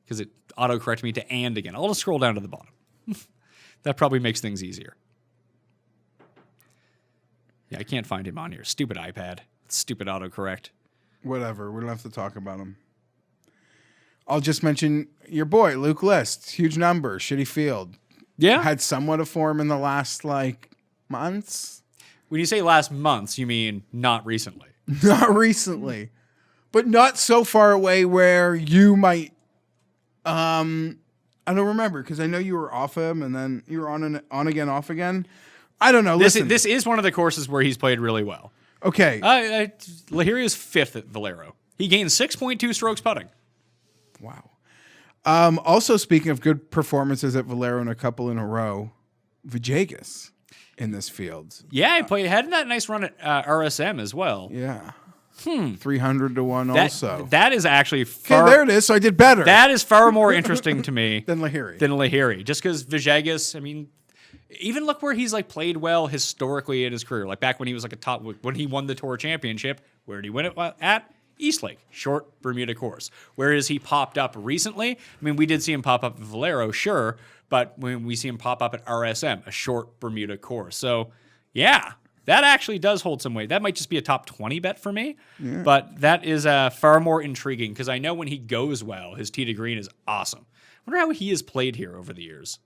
Speaker 3: because it auto-corrected me to and again. I'll just scroll down to the bottom. That probably makes things easier. Yeah, I can't find him on here. Stupid iPad. Stupid autocorrect.
Speaker 4: Whatever. We don't have to talk about him. I'll just mention your boy, Luke List. Huge number. Shitty field.
Speaker 3: Yeah.
Speaker 4: Had somewhat of form in the last, like, months.
Speaker 3: When you say last months, you mean not recently.
Speaker 4: Not recently. But not so far away where you might... I don't remember, because I know you were off him, and then you were on again, off again. I don't know.
Speaker 3: This
Speaker 4: Listen.
Speaker 3: is one of the courses where he's played really well.
Speaker 4: Okay.
Speaker 3: Lahiri is 5th at Valero. He gained 6.2 strokes putting.
Speaker 4: Wow. Also, speaking of good performances at Valero and a couple in a row, Villegas in this field.
Speaker 3: Yeah, he had that nice run at RSM as well.
Speaker 4: Yeah. 300 to 1 also.
Speaker 3: That is actually
Speaker 4: far... Okay, there it is. So I did better.
Speaker 3: That is far more interesting to me
Speaker 4: than Lahiri.
Speaker 3: Just because Villegas, I mean... Even look where he's like played well historically in his career. Like back when he was like when he won the Tour Championship, where did he win it at? Eastlake, short Bermuda course. Where has he popped up recently? I mean, we did see him pop up at Valero, sure, but when we see him pop up at RSM, a short Bermuda course. So, yeah, that actually does hold some weight. That might just be a top 20 bet for me, but that is far more intriguing because I know when he goes well, his tee to green is awesome. I wonder how he has played here over the years.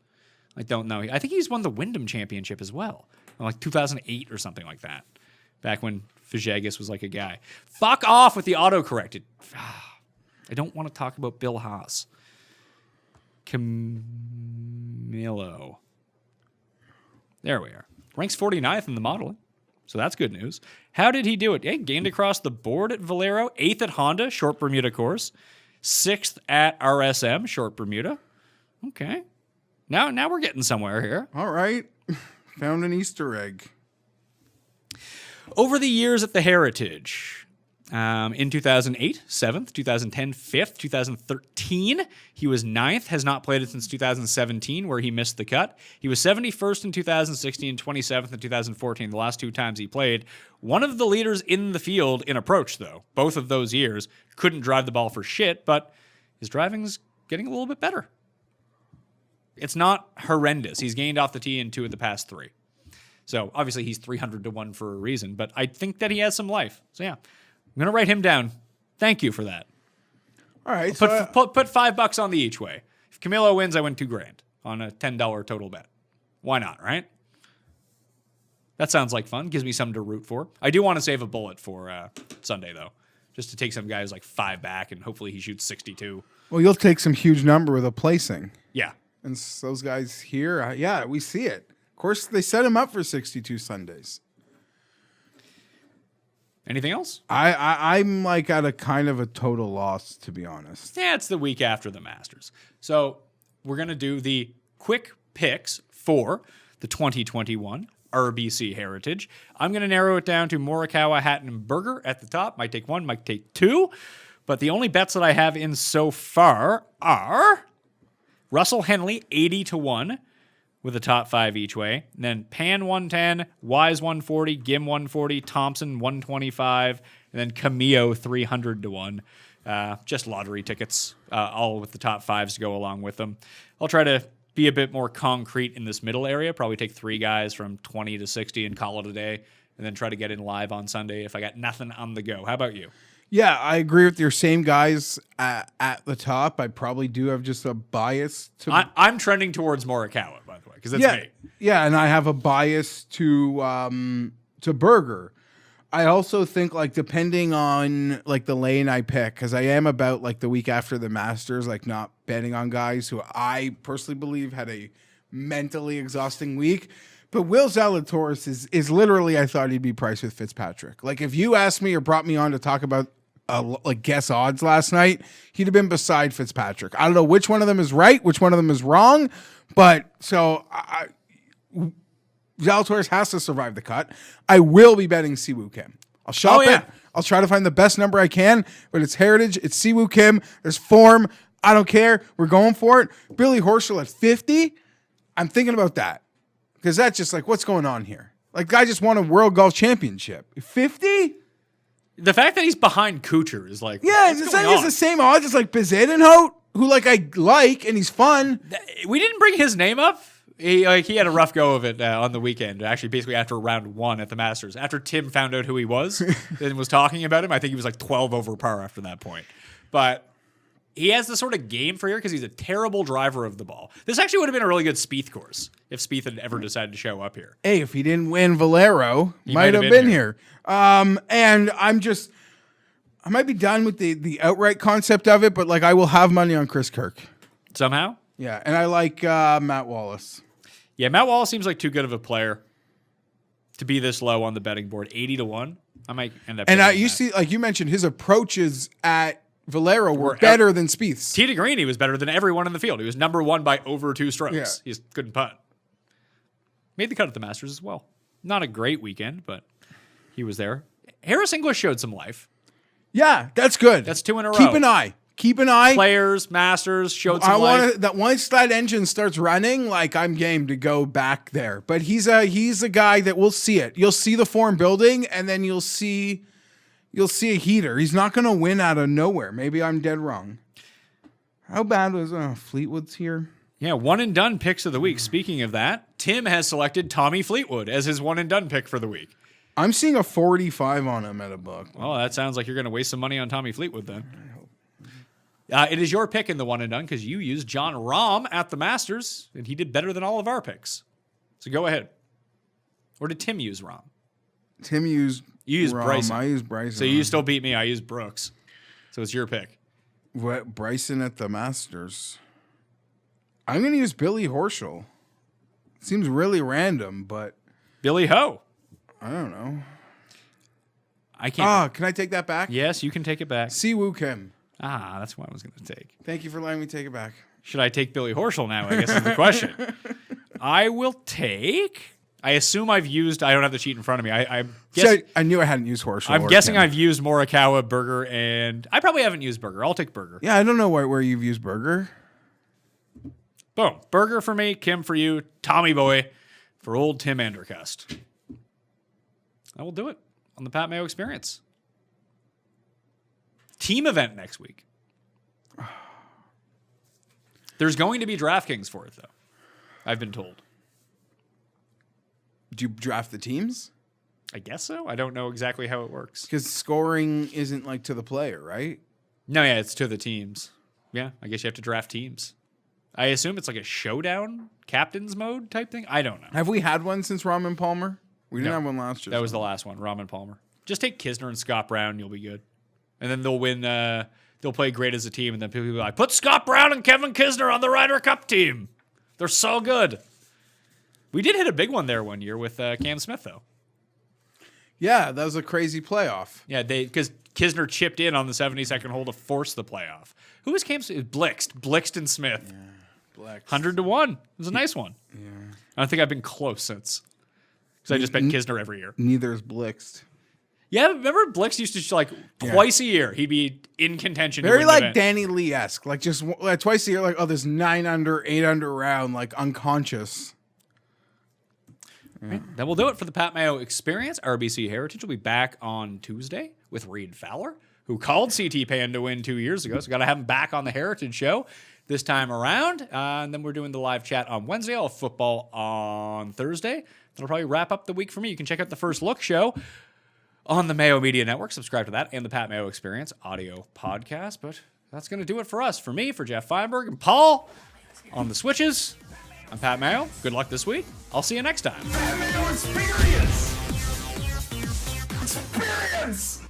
Speaker 3: I don't know. I think he's won the Wyndham Championship as well, in like 2008 or something like that, back when Villegas was like a guy. Fuck off with the autocorrected. I don't want to talk about Bill Haas. Camilo. There we are. Ranks 49th in the modeling, so that's good news. How did he do it? Yeah, gained across the board at Valero, 8th at Honda, short Bermuda course, 6th at RSM, short Bermuda. Okay. Now we're getting somewhere here.
Speaker 4: All right. Found an Easter egg.
Speaker 3: Over the years at the Heritage, in 2008, 7th, 2010, 5th, 2013, he was 9th, has not played it since 2017, where he missed the cut. He was 71st in 2016, 27th in 2014, the last 2 times he played. One of the leaders in the field in approach, though, both of those years, couldn't drive the ball for shit, but his driving's getting a little bit better. It's not horrendous. He's gained off the tee in 2 of the past 3. So obviously he's 300 to 1 for a reason, but I think that he has some life. So yeah, I'm going to write him down. Thank you for that.
Speaker 4: All right.
Speaker 3: Put $5 on the each way. If Camilo wins, I win $2,000 on a $10 total bet. Why not, right? That sounds like fun. Gives me something to root for. I do want to save a bullet for Sunday though, just to take some guys like 5 back and hopefully he shoots 62.
Speaker 4: Well, you'll take some huge number with a placing.
Speaker 3: Yeah.
Speaker 4: And those guys here, yeah, we see it. Of course, they set him up for 62 Sundays.
Speaker 3: Anything else?
Speaker 4: I'm like at a kind of a total loss, to be honest.
Speaker 3: Yeah, it's the week after the Masters. So we're going to do the quick picks for the 2021 RBC Heritage. I'm going to narrow it down to Morikawa, Hatton, and Berger at the top. Might take 1, might take 2. But the only bets that I have in so far are... Russell Henley, 80 to 1 with a top 5 each way. And then Pan 110, Wise 140, Gim 140, Thompson 125, and then Camillo 300 to 1. Just lottery tickets, all with the top 5s to go along with them. I'll try to be a bit more concrete in this middle area. Probably take 3 guys from 20 to 60 and call it a day, and then try to get in live on Sunday if I got nothing on the go. How about you?
Speaker 4: Yeah, I agree with your same guys at the top. I probably do have just a bias to.
Speaker 3: I'm trending towards Morikawa, by the way, because that's me.
Speaker 4: Yeah, and I have a bias to Berger. I also think, like, depending on like the lane I pick, because I am about like the week after the Masters, like not betting on guys who I personally believe had a mentally exhausting week. But Will Zalatoris is literally, I thought he'd be priced with Fitzpatrick. Like, if you asked me or brought me on to talk about like guess odds last night, he'd have been beside Fitzpatrick. I don't know which one of them is right, which one of them is wrong, but so Zalatoris has to survive the cut. I will be betting Siwoo Kim. I'll shop it. I'll try to find the best number I can, but it's Heritage. It's Siwoo Kim. There's form. I don't care. We're going for it. Billy Horschel at 50. I'm thinking about that because that's just like, what's going on here? Like, guy just won a World Golf Championship. 50?
Speaker 3: The fact that he's behind Kuchar is like,
Speaker 4: yeah, it's the same odds as like Bezuidenhout, who like I like and he's fun.
Speaker 3: We didn't bring his name up. He had a rough go of it on the weekend. Actually, basically after round 1 at the Masters, after Tim found out who he was and was talking about him, I think he was like 12 over par after that point. But he has the sort of game for here because he's a terrible driver of the ball. This actually would have been a really good Spieth course if Spieth had ever decided to show up here.
Speaker 4: Hey, if he didn't win Valero, he might have been here. And I might be done with the outright concept of it, but like I will have money on Chris Kirk.
Speaker 3: Somehow?
Speaker 4: Yeah, and I like Matt Wallace.
Speaker 3: Yeah, Matt Wallace seems like too good of a player to be this low on the betting board. 80 to 1. I might end up.
Speaker 4: And you see, like you mentioned, his approaches at Valero were better than Spieth's.
Speaker 3: Tee to green, he was better than everyone in the field. He was number 1 by over 2 strokes. Yeah. He just couldn't putt. Made the cut at the Masters as well. Not a great weekend, but he was there. Harris English showed some life.
Speaker 4: Yeah, that's good.
Speaker 3: That's 2 in a row.
Speaker 4: Keep an eye.
Speaker 3: Players, Masters showed some life.
Speaker 4: That once that engine starts running, like I'm game to go back there. But he's a guy that will see it. You'll see the form building, and then you'll see a heater. He's not going to win out of nowhere. Maybe I'm dead wrong. How bad was Fleetwood's here?
Speaker 3: Yeah, one and done picks of the week. Speaking of that, Tim has selected Tommy Fleetwood as his one and done pick for the week.
Speaker 4: I'm seeing a 45 on him at a book.
Speaker 3: Oh, that sounds like you're going to waste some money on Tommy Fleetwood then. It is your pick in the one and done because you used John Rahm at the Masters, and he did better than all of our picks. So go ahead. Or did Tim use Rahm?
Speaker 4: Tim used
Speaker 3: You used
Speaker 4: Rahm.
Speaker 3: Bryson.
Speaker 4: I used Bryson.
Speaker 3: So you still beat me. I used Brooks. So it's your pick.
Speaker 4: What, Bryson at the Masters? I'm going to use Billy Horschel. Seems really random, but
Speaker 3: Billy Ho.
Speaker 4: I don't know.
Speaker 3: I can't.
Speaker 4: Can I take that back?
Speaker 3: Yes, you can take it back.
Speaker 4: Siwoo Kim.
Speaker 3: That's what I was going to take.
Speaker 4: Thank you for letting me take it back.
Speaker 3: Should I take Billy Horschel now, I guess is the question. I will take... I assume I've used... I don't have the sheet in front of me. I
Speaker 4: knew I hadn't used Horschel.
Speaker 3: I'm guessing I've used Morikawa, Berger, and... I probably haven't used Berger. I'll take Berger.
Speaker 4: Yeah, I don't know where you've used Berger.
Speaker 3: Boom. Berger for me, Kim for you, Tommy Boy for old Tim Andercust. I will do it on the Pat Mayo Experience. Team event next week. There's going to be DraftKings for it, though. I've been told.
Speaker 4: Do you draft the teams?
Speaker 3: I guess so. I don't know exactly how it works.
Speaker 4: Because scoring isn't like to the player, right?
Speaker 3: No, yeah, it's to the teams. Yeah, I guess you have to draft teams. I assume it's like a showdown captain's mode type thing. I don't know.
Speaker 4: Have we had one since Rahm Palmer? We didn't have one last year.
Speaker 3: That was the last one, Rahm Palmer. Just take Kisner and Scott Brown, you'll be good. And then they'll win. They'll play great as a team, and then people will be like, put Scott Brown and Kevin Kisner on the Ryder Cup team. They're so good. We did hit a big one there one year with Cam Smith, though.
Speaker 4: Yeah, that was a crazy playoff.
Speaker 3: Yeah, because Kisner chipped in on the 72nd hole to force the playoff. Who was Cam Smith? Blixt and Smith.
Speaker 4: Yeah, Blixt.
Speaker 3: 100 to 1. It was a nice one.
Speaker 4: Yeah.
Speaker 3: I don't think I've been close since. Because I just bet Kisner every year.
Speaker 4: Neither is Blixt.
Speaker 3: Yeah, remember Blix used to like twice a year he'd be in contention.
Speaker 4: Very like Danny Lee-esque, like just twice a year. Like there's 9 under, 8 under round, like unconscious.
Speaker 3: Yeah. Right, that will do it for the Pat Mayo Experience. RBC Heritage will be back on Tuesday with Reed Fowler. who called CT Pan to win 2 years ago. So got to have him back on the Heritage Show this time around. And then we're doing the live chat on Wednesday. I'll have football on Thursday. That'll probably wrap up the week for me. You can check out the First Look show on the Mayo Media Network. Subscribe to that and the Pat Mayo Experience audio podcast. But that's going to do it for us. For me, for Geoff Fienberg and Paul on the switches, I'm Pat Mayo. Good luck this week. I'll see you next time.
Speaker 2: Pat Mayo Experience! Experience!